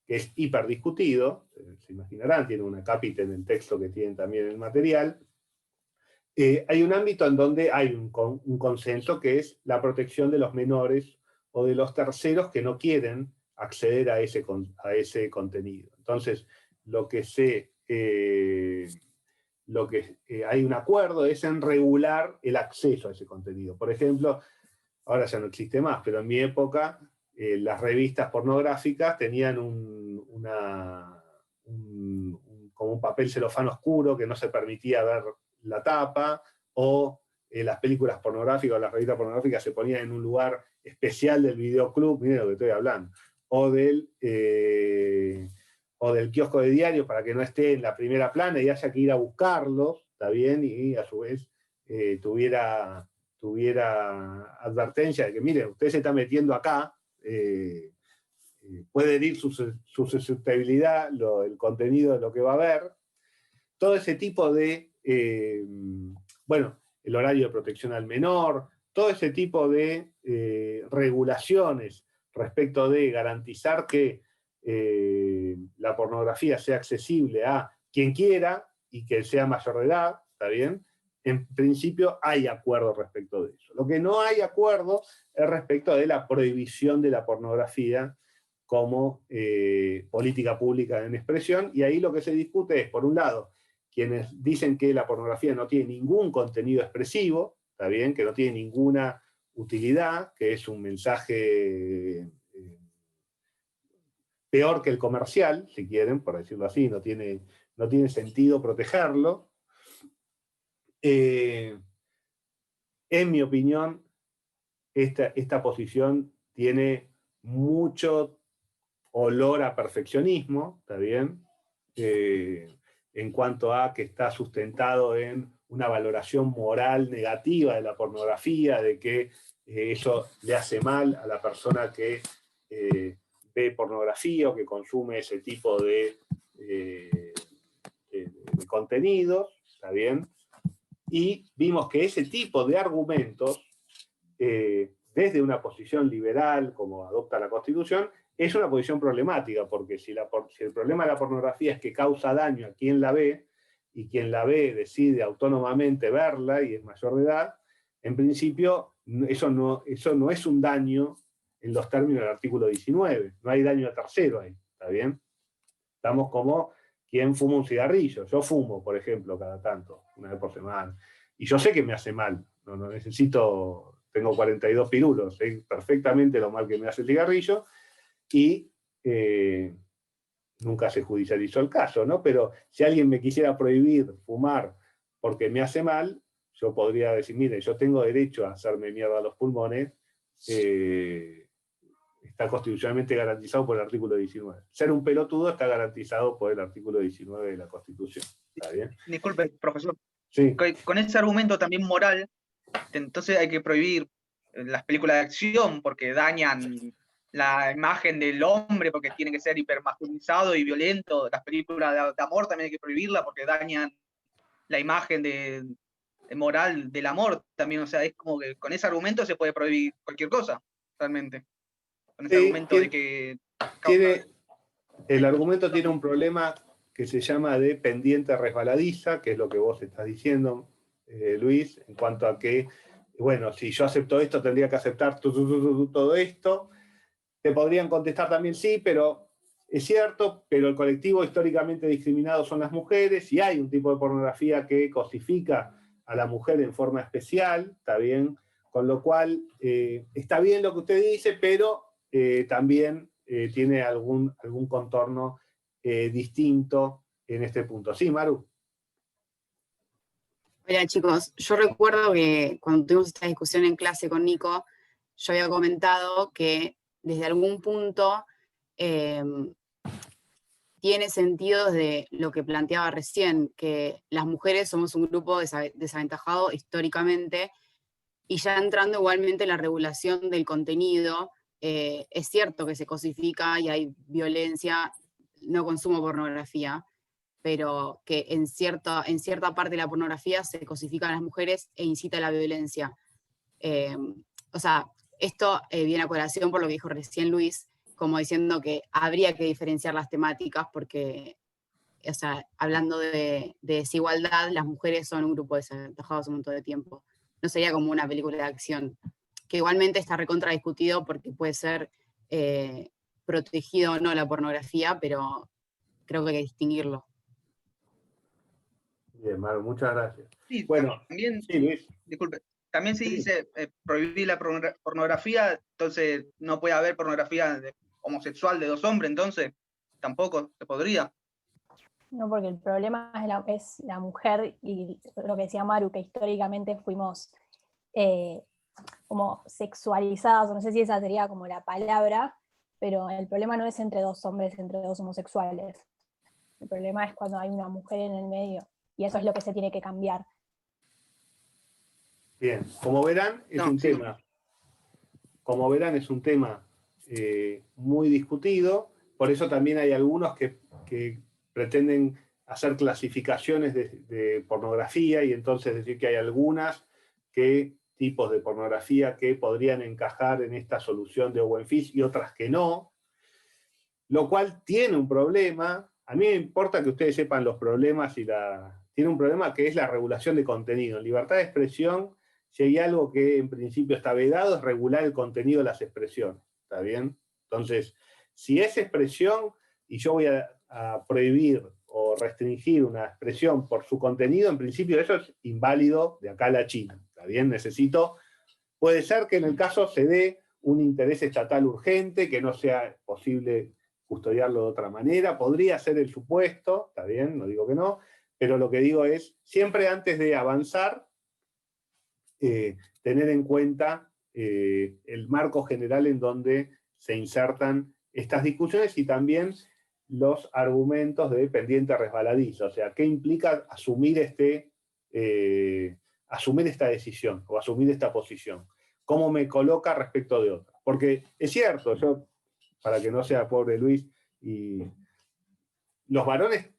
A: que es hiperdiscutido, se imaginarán, tiene una cápita en el texto que tienen también en el material. Hay un ámbito en donde hay un consenso que es la protección de los menores o de los terceros que no quieren acceder a ese contenido. Entonces, hay un acuerdo es en regular el acceso a ese contenido. Por ejemplo, ahora ya no existe más, pero en mi época las revistas pornográficas tenían como un papel celofán oscuro que no se permitía ver la tapa, o las películas pornográficas o las revistas pornográficas se ponían en un lugar especial del videoclub, miren lo que estoy hablando, o del kiosco de diarios para que no esté en la primera plana y haya que ir a buscarlos, ¿está bien? Y a su vez tuviera advertencia de que, miren, usted se está metiendo acá, puede herir su susceptibilidad, el contenido de lo que va a ver. Todo ese tipo de, el horario de protección al menor, todo ese tipo de regulaciones respecto de garantizar que la pornografía sea accesible a quien quiera y que sea mayor de edad, ¿está bien? En principio hay acuerdo respecto de eso. Lo que no hay acuerdo es respecto de la prohibición de la pornografía como política pública en expresión, y ahí lo que se discute es, por un lado, quienes dicen que la pornografía no tiene ningún contenido expresivo, ¿está bien? Que no tiene ninguna utilidad, que es un mensaje peor que el comercial, si quieren, por decirlo así, no tiene sentido protegerlo. En mi opinión, esta posición tiene mucho olor a perfeccionismo, ¿está bien? En cuanto a que está sustentado en una valoración moral negativa de la pornografía, de que eso le hace mal a la persona que ve pornografía o que consume ese tipo de contenidos, ¿está bien? Y vimos que ese tipo de argumentos, desde una posición liberal, como adopta la Constitución, es una posición problemática, porque si el problema de la pornografía es que causa daño a quien la ve, y quien la ve decide autónomamente verla y es mayor de edad, en principio eso no es un daño en los términos del artículo 19, no hay daño a tercero ahí, ¿está bien? Estamos como quien fuma un cigarrillo. Yo fumo, por ejemplo, cada tanto, una vez por semana, y yo sé que me hace mal, no necesito, tengo 42 pirulos, sé perfectamente lo mal que me hace el cigarrillo, y nunca se judicializó el caso, ¿no? Pero si alguien me quisiera prohibir fumar porque me hace mal, yo podría decir, mire, yo tengo derecho a hacerme mierda a los pulmones, está constitucionalmente garantizado por el artículo 19. Ser un pelotudo está garantizado por el artículo 19 de la Constitución. ¿Está bien?
E: Disculpe, profesor.
A: Sí.
E: Con ese argumento también moral, entonces hay que prohibir las películas de acción porque dañan la imagen del hombre, porque tiene que ser hipermasculinizado y violento. Las películas de amor también hay que prohibirlas porque dañan la imagen de moral del amor también. O sea, es como que con ese argumento se puede prohibir cualquier cosa, realmente. Con ese argumento de que...
A: El argumento tiene un problema que se llama de pendiente resbaladiza, que es lo que vos estás diciendo, Luis, en cuanto a que, bueno, si yo acepto esto, tendría que aceptar todo esto. Te podrían contestar también sí, pero es cierto, pero el colectivo históricamente discriminado son las mujeres, y hay un tipo de pornografía que cosifica a la mujer en forma especial, ¿está bien? Con lo cual, está bien lo que usted dice, pero también tiene algún contorno distinto en este punto. Sí, Maru.
H: Hola chicos, yo recuerdo que cuando tuvimos esta discusión en clase con Nico, yo había comentado que desde algún punto tiene sentido de lo que planteaba recién, que las mujeres somos un grupo desaventajado históricamente, y ya entrando igualmente en la regulación del contenido, es cierto que se cosifica y hay violencia, no consumo pornografía, pero que en cierta parte de la pornografía se cosifican a las mujeres e incita a la violencia. O sea, esto viene a colación por lo que dijo recién Luis, como diciendo que habría que diferenciar las temáticas porque, o sea, hablando de desigualdad, las mujeres son un grupo desaventajado hace un montón de tiempo. No sería como una película de acción, que igualmente está recontra discutido porque puede ser protegido o no la pornografía, pero creo que hay que distinguirlo.
A: Bien, Maru, muchas gracias.
E: Sí,
A: bueno,
E: también,
A: sí, Luis.
E: Disculpe, también se dice prohibir la pornografía, entonces no puede haber pornografía homosexual de dos hombres, entonces tampoco se podría.
B: No, porque el problema es la mujer, y lo que decía Maru, que históricamente fuimos como sexualizadas, no sé si esa sería como la palabra, pero el problema no es entre dos hombres, entre dos homosexuales. El problema es cuando hay una mujer en el medio, y eso es lo que se tiene que cambiar.
A: Bien, como verán, es un tema. Como verán, es un tema muy discutido, por eso también hay algunos que pretenden hacer clasificaciones de pornografía, y entonces decir que hay algunas tipos de pornografía que podrían encajar en esta solución de Owen Fish y otras que no, lo cual tiene un problema. A mí me importa que ustedes sepan los problemas tiene un problema que es la regulación de contenido. En libertad de expresión, si hay algo que en principio está vedado, es regular el contenido de las expresiones. ¿Está bien? Entonces, si es expresión y yo voy a prohibir o restringir una expresión por su contenido, en principio eso es inválido de acá a la China. ¿Está bien? Puede ser que en el caso se dé un interés estatal urgente, que no sea posible custodiarlo de otra manera, podría ser el supuesto, está bien, no digo que no, pero lo que digo es, siempre antes de avanzar, tener en cuenta el marco general en donde se insertan estas discusiones y también los argumentos de pendiente resbaladiza, o sea, ¿qué implica asumir esta decisión o asumir esta posición? ¿Cómo me coloca respecto de otra? Porque es cierto, yo, para que no sea pobre Luis, y los varones,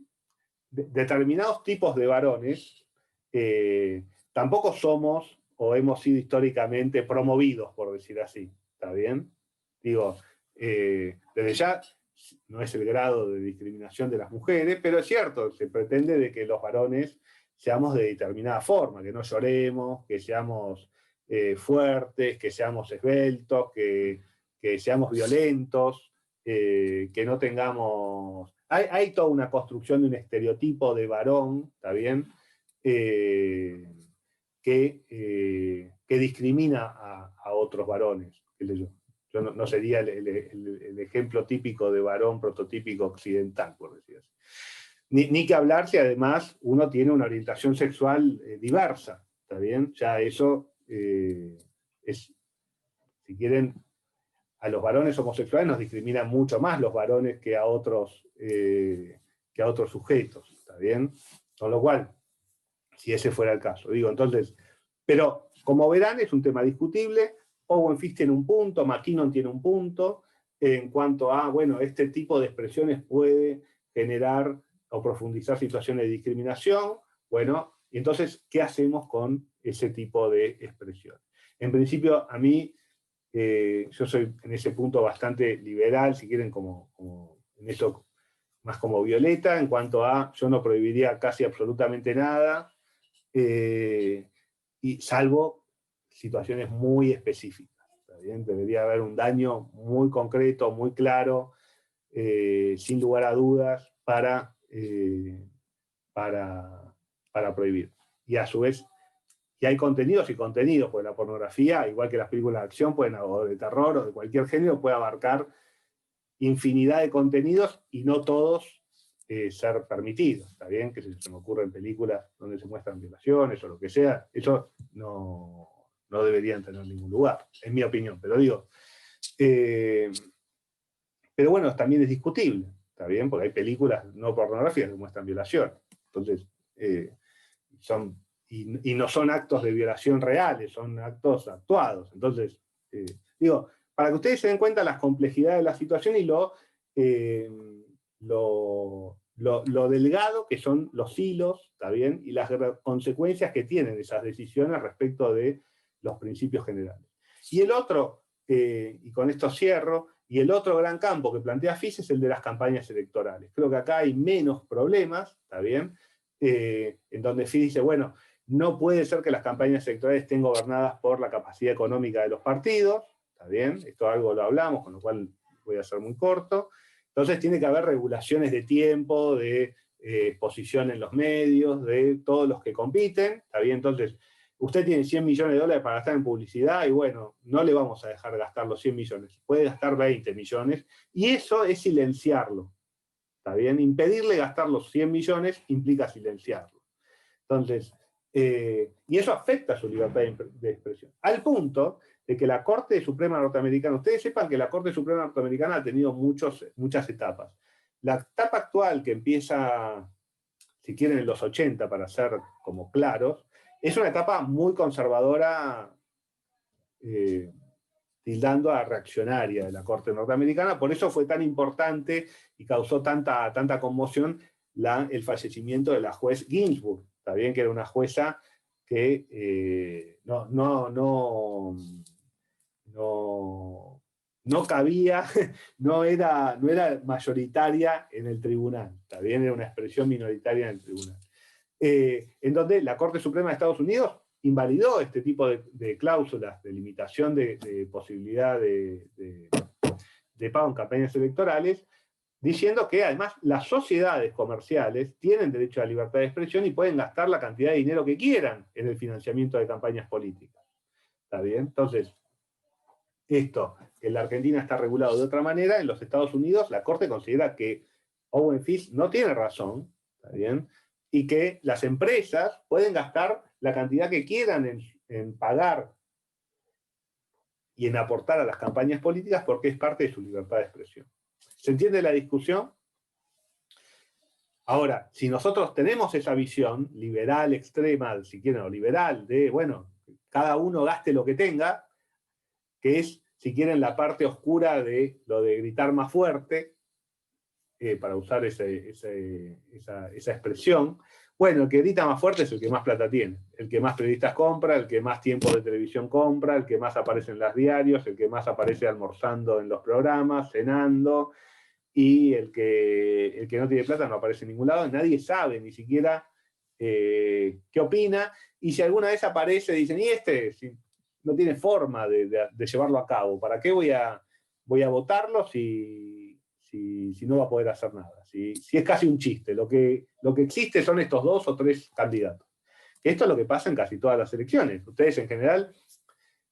A: determinados tipos de varones, tampoco somos o hemos sido históricamente promovidos, por decir así, ¿está bien? Digo, desde ya no es el grado de discriminación de las mujeres, pero es cierto, se pretende de que los varones seamos de determinada forma, que no lloremos, que seamos fuertes, que seamos esbeltos, que seamos violentos, que no tengamos... Hay toda una construcción de un estereotipo de varón, ¿está bien? Que discrimina a otros varones. Yo no sería el ejemplo típico de varón prototípico occidental, por decir así. Ni que hablar si además uno tiene una orientación sexual diversa, ¿está bien? Ya eso es, si quieren, a los varones homosexuales nos discriminan mucho más los varones que a otros sujetos, ¿está bien? Con lo cual, si ese fuera el caso, digo, entonces, pero como verán es un tema discutible. Owen Fitch tiene un punto, McKinnon tiene un punto, en cuanto a, bueno, este tipo de expresiones puede generar o profundizar situaciones de discriminación, bueno, y entonces, ¿qué hacemos con ese tipo de expresión? En principio, a mí, yo soy en ese punto bastante liberal, si quieren, como en eso, más como Violeta, en cuanto a, yo no prohibiría casi absolutamente nada, y salvo situaciones muy específicas, ¿está bien? Debería haber un daño muy concreto, muy claro, sin lugar a dudas, para prohibir. Y a su vez, y hay contenidos y contenidos, porque la pornografía, igual que las películas de acción, o de terror, o de cualquier género, puede abarcar infinidad de contenidos y no todos ser permitidos, ¿está bien? Que se me ocurren películas donde se muestran violaciones o lo que sea, eso no deberían tener ningún lugar, en mi opinión, pero digo, pero bueno, también es discutible, ¿está bien? Porque hay películas no pornográficas que muestran violación, entonces, y no son actos de violación reales, son actos actuados, entonces, digo, para que ustedes se den cuenta las complejidades de la situación y lo delgado que son los hilos, ¿está bien? Y las consecuencias que tienen esas decisiones respecto de los principios generales. Y el otro, y con esto cierro, y el otro gran campo que plantea Fitch es el de las campañas electorales. Creo que acá hay menos problemas, ¿está bien? En donde Fitch dice, bueno, no puede ser que las campañas electorales estén gobernadas por la capacidad económica de los partidos, ¿está bien? Esto algo lo hablamos, con lo cual voy a ser muy corto. Entonces tiene que haber regulaciones de tiempo, de posición en los medios, de todos los que compiten, ¿está bien? Entonces, usted tiene $100 millones para gastar en publicidad y bueno, no le vamos a dejar gastar los 100 millones, puede gastar 20 millones y eso es silenciarlo, ¿está bien? Impedirle gastar los 100 millones implica silenciarlo. Entonces, y eso afecta su libertad de expresión, al punto de que la Corte Suprema Norteamericana, ustedes sepan que la Corte Suprema Norteamericana ha tenido muchas etapas. La etapa actual, que empieza, si quieren, en los 80, para ser como claros, es una etapa muy conservadora, tildando a reaccionaria de la Corte Norteamericana, por eso fue tan importante y causó tanta conmoción el fallecimiento de la juez Ginsburg, está bien que era una jueza que no cabía, no era mayoritaria en el tribunal, está bien, era una expresión minoritaria en el tribunal. En donde la Corte Suprema de Estados Unidos invalidó este tipo de cláusulas de limitación de posibilidad de pago en campañas electorales, diciendo que además las sociedades comerciales tienen derecho a la libertad de expresión y pueden gastar la cantidad de dinero que quieran en el financiamiento de campañas políticas. ¿Está bien? Entonces, esto, que en la Argentina está regulado de otra manera, en los Estados Unidos la Corte considera que Owen Fish no tiene razón, ¿está bien? Y que las empresas pueden gastar la cantidad que quieran en pagar y en aportar a las campañas políticas porque es parte de su libertad de expresión. ¿Se entiende la discusión? Ahora, si nosotros tenemos esa visión liberal extrema, si quieren, o liberal, de, bueno, cada uno gaste lo que tenga, que es, si quieren, la parte oscura de lo de gritar más fuerte, para usar esa expresión, bueno, el que grita más fuerte es el que más plata tiene, el que más periodistas compra, el que más tiempo de televisión compra, el que más aparece en los diarios, el que más aparece almorzando en los programas, cenando, y el que no tiene plata no aparece en ningún lado, nadie sabe ni siquiera qué opina, y si alguna vez aparece, dicen, y si no tiene forma de llevarlo a cabo, ¿para qué voy a votarlo si no va a poder hacer nada? Si es casi un chiste, lo que existe son estos 2 o 3 candidatos. Esto es lo que pasa en casi todas las elecciones. Ustedes en general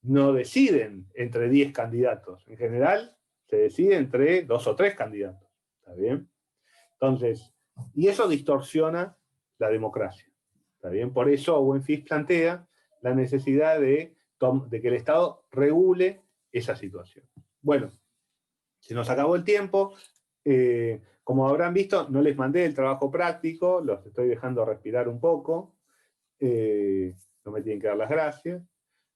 A: no deciden entre 10 candidatos, en general se decide entre 2 o 3 candidatos, ¿está bien? Entonces, y eso distorsiona la democracia, ¿está bien? Por eso Owen Fish plantea la necesidad de que el Estado regule esa situación. Bueno, se nos acabó el tiempo. Como habrán visto, no les mandé el trabajo práctico, los estoy dejando respirar un poco. No me tienen que dar las gracias,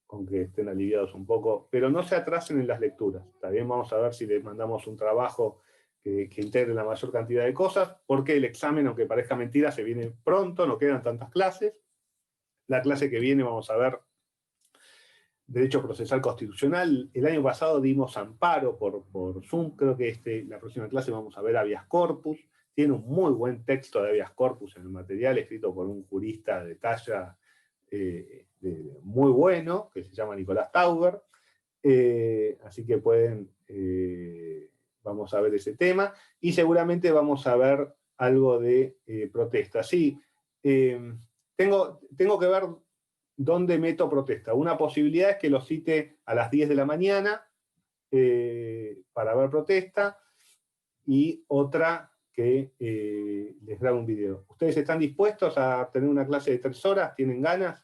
A: con que estén aliviados un poco, pero no se atrasen en las lecturas. También vamos a ver si les mandamos un trabajo que integre la mayor cantidad de cosas, porque el examen, aunque parezca mentira, se viene pronto, no quedan tantas clases. La clase que viene vamos a ver Derecho Procesal Constitucional. El año pasado dimos amparo por Zoom, creo que la próxima clase vamos a ver habeas corpus. Tiene un muy buen texto de habeas corpus en el material, escrito por un jurista de talla muy bueno, que se llama Nicolás Tauber. Así que vamos a ver ese tema, y seguramente vamos a ver algo de protesta. Sí, tengo que ver dónde meto protesta. Una posibilidad es que lo cite a las 10 de la mañana para ver protesta, y otra que les grabe un video. ¿Ustedes están dispuestos a tener una clase de 3 horas? ¿Tienen ganas?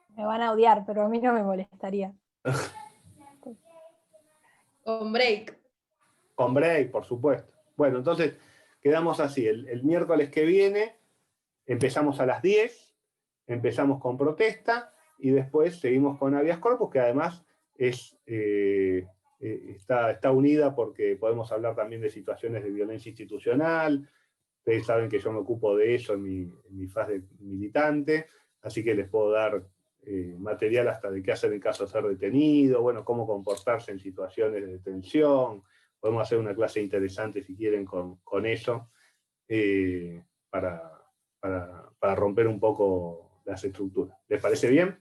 B: Me van a odiar, pero a mí no me molestaría.
C: Con break.
A: Con break, por supuesto. Bueno, entonces quedamos así. El miércoles que viene empezamos a las 10, empezamos con protesta, y después seguimos con habeas corpus, que además está unida porque podemos hablar también de situaciones de violencia institucional. Ustedes saben que yo me ocupo de eso en mi fase de militante, así que les puedo dar material hasta de qué hacer en caso de ser detenido, bueno, cómo comportarse en situaciones de detención. Podemos hacer una clase interesante, si quieren, con eso, para romper un poco las estructuras. ¿Les parece bien?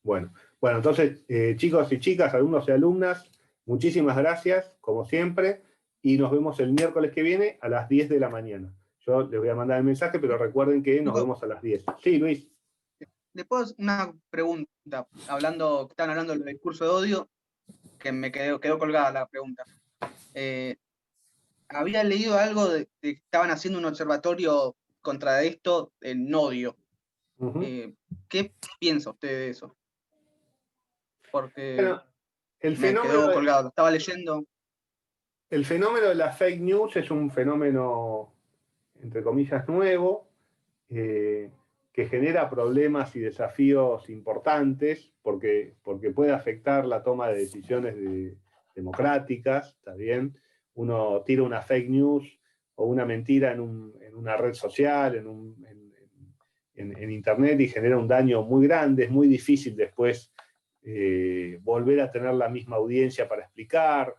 A: Bueno, entonces, chicos y chicas, alumnos y alumnas, muchísimas gracias, como siempre, y nos vemos el miércoles que viene a las 10 de la mañana. Yo les voy a mandar el mensaje, pero recuerden que nos vemos a las 10. Sí, Luis.
E: Después una pregunta, están hablando del discurso de odio, que me quedó colgada la pregunta. Había leído algo de que estaban haciendo un observatorio contra esto en odio. ¿Qué piensa usted de eso? Porque
A: bueno,
E: me quedó colgado, lo estaba leyendo.
A: El fenómeno de la fake news es un fenómeno, entre comillas, nuevo, que genera problemas y desafíos importantes, porque puede afectar la toma de decisiones democráticas, ¿está bien? Uno tira una fake news o una mentira en una red social, en internet, y genera un daño muy grande. Es muy difícil después volver a tener la misma audiencia para explicar.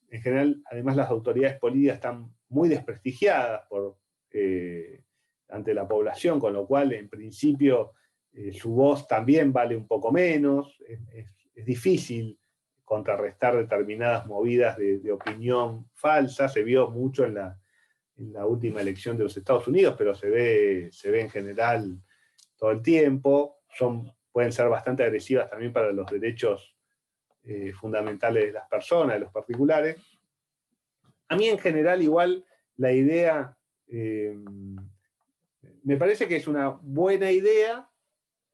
A: En general, además, las autoridades políticas están muy desprestigiadas ante la población, con lo cual, en principio, su voz también vale un poco menos. Es difícil contrarrestar determinadas movidas de opinión falsa. Se vio mucho en la última elección de los Estados Unidos, pero se ve en general todo el tiempo, pueden ser bastante agresivas también para los derechos fundamentales de las personas, de los particulares. A mí en general igual la idea, me parece que es una buena idea,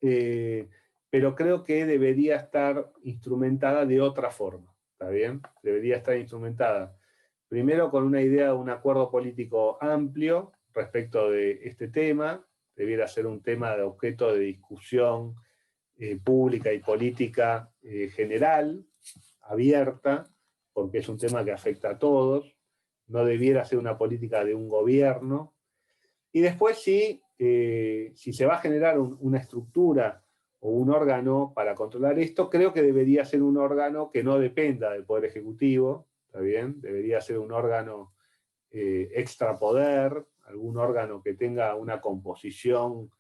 A: pero creo que debería estar instrumentada de otra forma, ¿está bien? Debería estar instrumentada primero con una idea de un acuerdo político amplio respecto de este tema, debiera ser un tema de objeto de discusión pública y política general, abierta, porque es un tema que afecta a todos, no debiera ser una política de un gobierno. Y después si se va a generar una estructura o un órgano para controlar esto, creo que debería ser un órgano que no dependa del Poder Ejecutivo, ¿está bien? Debería ser un órgano extrapoder, algún órgano que tenga una composición,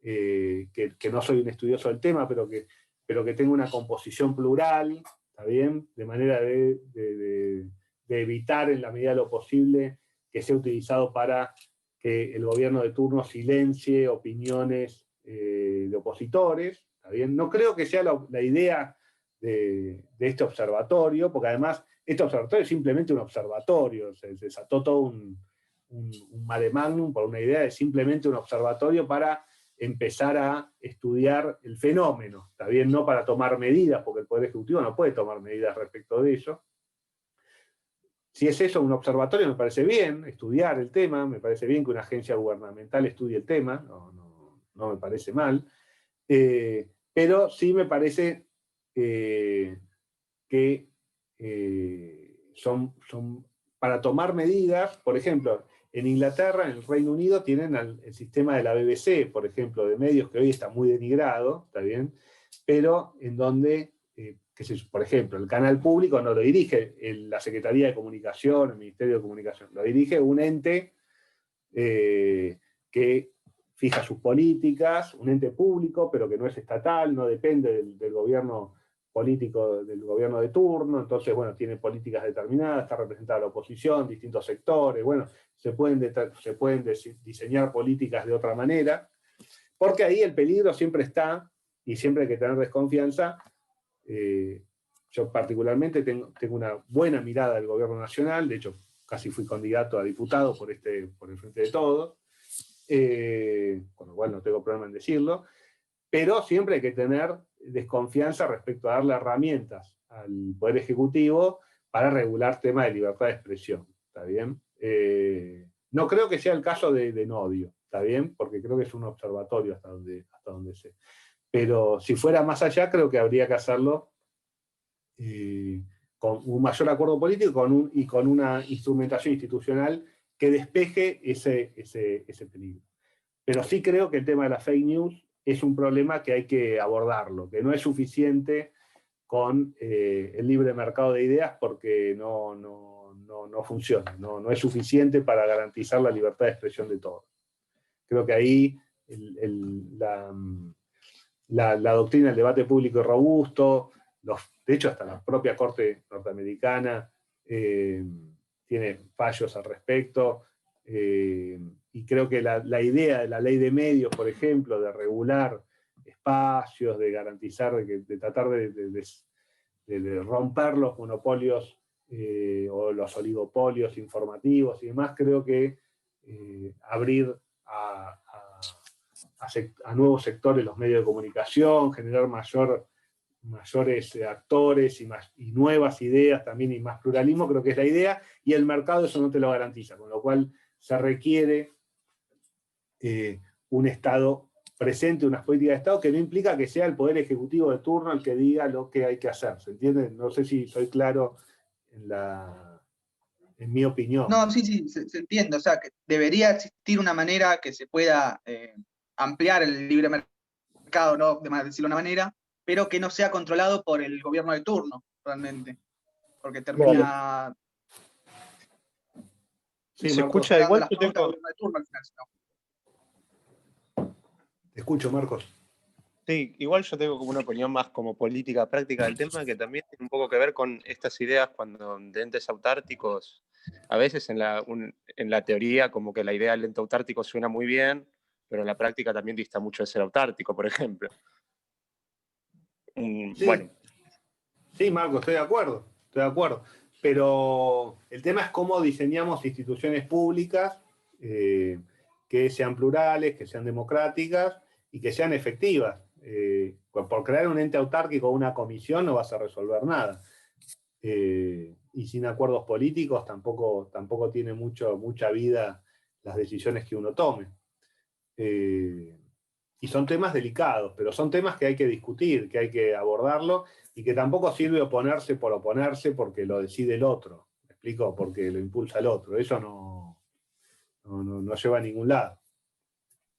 A: que no soy un estudioso del tema, pero que tenga una composición plural, ¿está bien? De manera de evitar en la medida de lo posible que sea utilizado para que el gobierno de turno silencie opiniones de opositores, ¿está bien? No creo que sea la idea de este observatorio, porque además este observatorio es simplemente un observatorio, se desató todo un mare magnum por una idea de simplemente un observatorio para empezar a estudiar el fenómeno, ¿está bien? No para tomar medidas, porque el Poder Ejecutivo no puede tomar medidas respecto de eso. Si es eso, un observatorio, me parece bien estudiar el tema, me parece bien que una agencia gubernamental estudie el tema, no me parece mal, pero sí me parece que son para tomar medidas, por ejemplo, en Inglaterra, en el Reino Unido, tienen el sistema de la BBC, por ejemplo, de medios que hoy está muy denigrado, ¿está bien? Pero en donde, por ejemplo, el canal público no lo dirige la Secretaría de Comunicación, el Ministerio de Comunicación, lo dirige un ente que fija sus políticas, un ente público, pero que no es estatal, no depende del gobierno político, del gobierno de turno, entonces, bueno, tiene políticas determinadas, está representada la oposición, distintos sectores, bueno, se pueden diseñar políticas de otra manera, porque ahí el peligro siempre está, y siempre hay que tener desconfianza. Yo particularmente tengo una buena mirada del gobierno nacional, de hecho casi fui candidato a diputado por el Frente de Todos, con lo cual no tengo problema en decirlo, pero siempre hay que tener desconfianza respecto a darle herramientas al Poder Ejecutivo para regular temas de libertad de expresión, ¿está bien? No creo que sea el caso de Novio, ¿está bien? Porque creo que es un observatorio hasta donde sé. Pero si fuera más allá, creo que habría que hacerlo con un mayor acuerdo político y con una instrumentación institucional que despeje ese peligro. Pero sí creo que el tema de la fake news es un problema que hay que abordarlo, que no es suficiente con el libre mercado de ideas porque no funciona, no es suficiente para garantizar la libertad de expresión de todos. Creo que ahí la doctrina del debate público es robusto, de hecho hasta la propia Corte norteamericana tiene fallos al respecto, y creo que la idea de la ley de medios, por ejemplo, de regular espacios, de garantizar, de tratar de romper los monopolios o los oligopolios informativos y demás, creo que abrir a nuevos sectores los medios de comunicación, generar mayores actores y nuevas ideas también y más pluralismo, creo que es la idea, y el mercado eso no te lo garantiza, con lo cual se requiere un Estado presente, unas políticas de Estado que no implica que sea el Poder Ejecutivo de turno el que diga lo que hay que hacer, ¿se entiende? No sé si soy claro en mi opinión.
E: No, sí, se entiende, o sea, que debería existir una manera que se pueda ampliar el libre mercado, ¿no? De decirlo de una manera, pero que no sea controlado por el gobierno de turno, realmente. Porque termina...
A: Sí,
I: se
A: Marcos.
I: escucha igual.
E: Las pautas del gobierno de turno, al final, ¿no?
A: Te escucho, Marcos.
I: Sí, igual yo tengo como una opinión más como política práctica del tema, que también tiene un poco que ver con estas ideas cuando de entes autárticos, a veces en la teoría como que la idea del ente autártico suena muy bien, pero la práctica también dista mucho de ser autártico, por ejemplo.
A: Sí.
I: Bueno.
A: Sí, Marco, estoy de acuerdo. Pero el tema es cómo diseñamos instituciones públicas que sean plurales, que sean democráticas y que sean efectivas. Por crear un ente autárquico o una comisión no vas a resolver nada. Y sin acuerdos políticos tampoco tiene mucha vida las decisiones que uno tome. Y son temas delicados, pero son temas que hay que discutir, que hay que abordarlo, y que tampoco sirve oponerse por oponerse porque lo decide el otro. ¿Me explico? Porque lo impulsa el otro. Eso no lleva a ningún lado.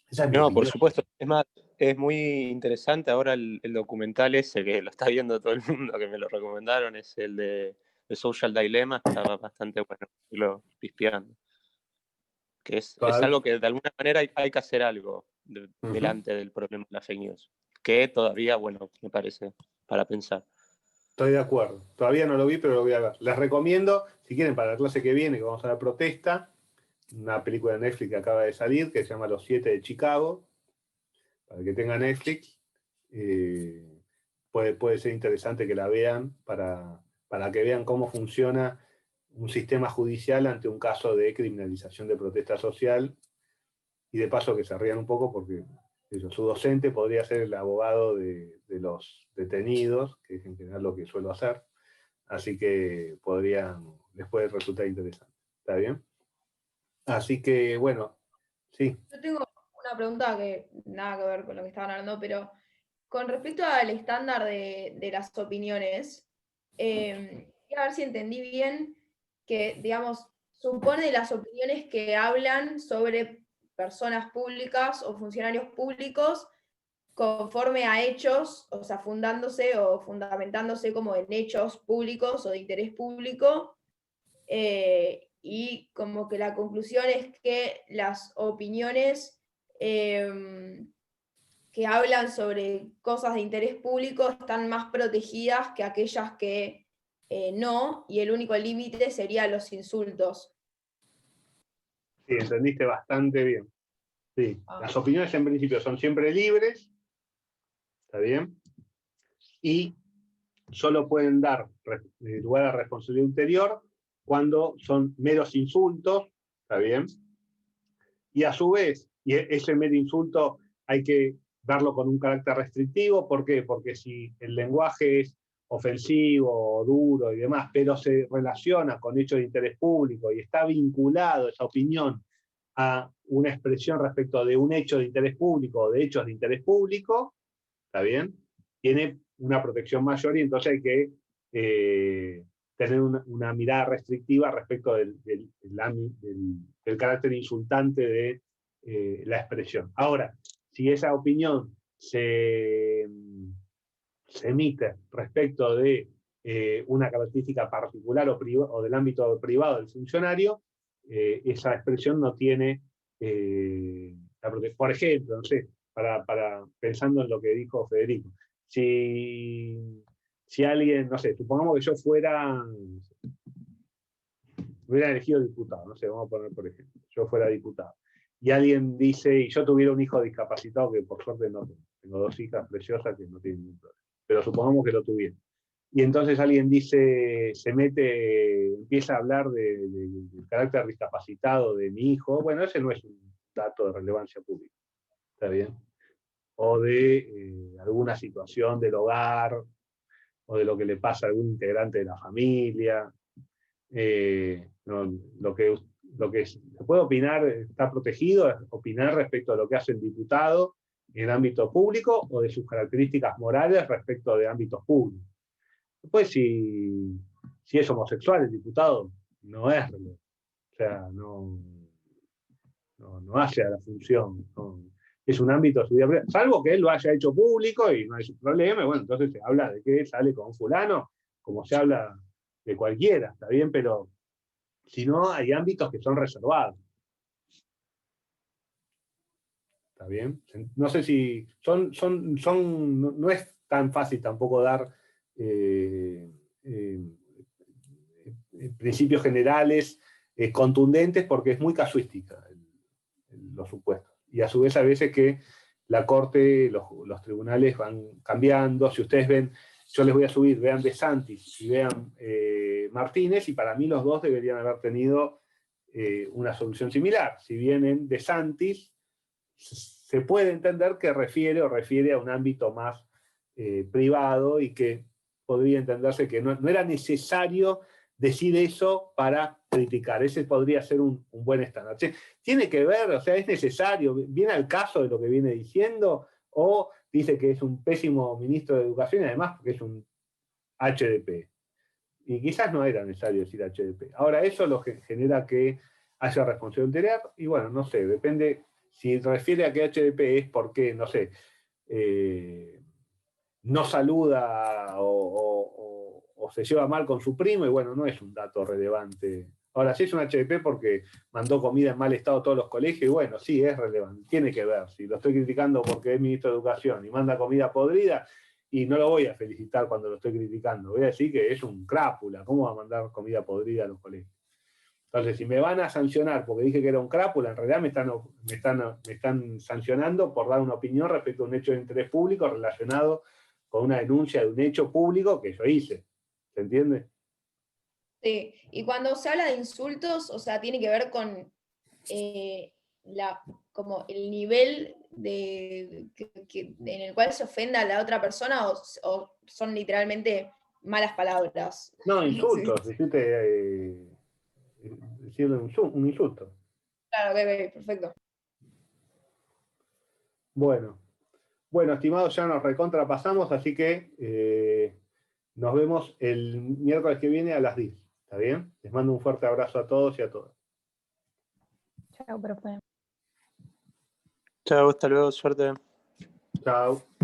A: Esa es mi
I: No, por
A: opinión.
I: supuesto. Es más, es muy interesante ahora el documental ese que lo está viendo todo el mundo, que me lo recomendaron, es el de Social Dilemma, que estaba bastante bueno, y lo pispeando. Que es algo que de alguna manera hay que hacer algo delante del problema de la fake news. Que todavía, bueno, me parece para pensar.
A: Estoy de acuerdo. Todavía no lo vi, pero lo voy a ver. Les recomiendo, si quieren, para la clase que viene, que vamos a ver protesta, una película de Netflix que acaba de salir, que se llama Los 7 de Chicago, para que tenga Netflix. Puede ser interesante que la vean para que vean cómo funciona un sistema judicial ante un caso de criminalización de protesta social, y de paso que se rían un poco porque su docente podría ser el abogado de los detenidos, que es en general lo que suelo hacer, así que les puede resultar interesante. ¿Está bien? Así que, bueno, sí.
C: Yo tengo una pregunta que nada que ver con lo que estaban hablando, pero con respecto al estándar de las opiniones, quería ver si entendí bien que, digamos, supone las opiniones que hablan sobre personas públicas o funcionarios públicos conforme a hechos, o sea, fundándose o fundamentándose como en hechos públicos o de interés público, y como que la conclusión es que las opiniones que hablan sobre cosas de interés público están más protegidas que aquellas que no, y el único límite serían los insultos.
A: Sí, entendiste bastante bien. Sí. Las opiniones en principio son siempre libres, ¿está bien? Y solo pueden dar lugar a responsabilidad ulterior cuando son meros insultos, ¿está bien? Y a su vez, ese mero insulto hay que darlo con un carácter restrictivo. ¿Por qué? Porque si el lenguaje es ofensivo, duro y demás, pero se relaciona con hechos de interés público y está vinculado esa opinión a una expresión respecto de un hecho de interés público o de hechos de interés público, ¿está bien? Tiene una protección mayor, y entonces hay que tener una mirada restrictiva respecto del carácter insultante de la expresión. Ahora, si esa opinión se emite respecto de una característica particular o del ámbito privado del funcionario, esa expresión no tiene la protección. Por ejemplo, no sé, pensando en lo que dijo Federico, si alguien, no sé, supongamos que yo hubiera elegido diputado, no sé, vamos a poner por ejemplo, yo fuera diputado, y alguien dice, y yo tuviera un hijo discapacitado, que por suerte no tengo 2 hijas preciosas que no tienen ningún problema, pero supongamos que lo tuviera. Y entonces alguien dice, empieza a hablar del carácter discapacitado de mi hijo. Bueno, ese no es un dato de relevancia pública, ¿está bien? O de alguna situación del hogar, o de lo que le pasa a algún integrante de la familia. Lo que se puede opinar, está protegido, es opinar respecto a lo que hace el diputado en el ámbito público o de sus características morales respecto de ámbitos públicos. Después, si es homosexual el diputado, no es relevante. O sea, no hace a la función. Es un ámbito de su vida, salvo que él lo haya hecho público y no hay problema. Bueno, entonces se habla de que sale con fulano, como se habla de cualquiera, está bien, pero si no, hay ámbitos que son reservados. ¿Está bien? No sé si no es tan fácil tampoco dar principios generales contundentes, porque es muy casuística los supuestos. y a su vez a veces que la Corte, los tribunales van cambiando. Si ustedes ven, yo les voy a subir, vean DeSantis y vean Martínez, y para mí los dos deberían haber tenido una solución similar. Si bien en DeSantis se puede entender que refiere a un ámbito más privado y que podría entenderse que no era necesario decir eso para criticar. Ese podría ser un buen estándar. Tiene que ver, o sea, es necesario, viene al caso de lo que viene diciendo, o dice que es un pésimo ministro de Educación, y además porque es un HDP. Y quizás no era necesario decir HDP. Ahora, eso lo que genera que haya responsabilidad, y bueno, no sé, depende, si refiere a que HDP es porque, no sé, no saluda o se lleva mal con su primo, y bueno, no es un dato relevante. Ahora, si es un HDP porque mandó comida en mal estado a todos los colegios, y bueno, sí, es relevante, tiene que ver. Si lo estoy criticando porque es ministro de Educación y manda comida podrida, y no lo voy a felicitar cuando lo estoy criticando, voy a decir que es un crápula, ¿cómo va a mandar comida podrida a los colegios? Entonces, si me van a sancionar porque dije que era un crápula, en realidad me están sancionando por dar una opinión respecto a un hecho de interés público relacionado con una denuncia de un hecho público que yo hice. ¿Se entiende?
C: Sí, y cuando se habla de insultos, o sea, tiene que ver con como el nivel en el cual se ofenda a la otra persona, o son literalmente malas palabras.
A: No, insultos, decirle un insulto.
C: Claro, ok, perfecto.
A: Bueno, estimados, ya nos recontrapasamos, así que nos vemos el miércoles que viene a las 10. ¿Está bien? Les mando un fuerte abrazo a todos y a todas.
B: Chao, profe.
I: Chao, hasta luego, suerte.
A: Chao.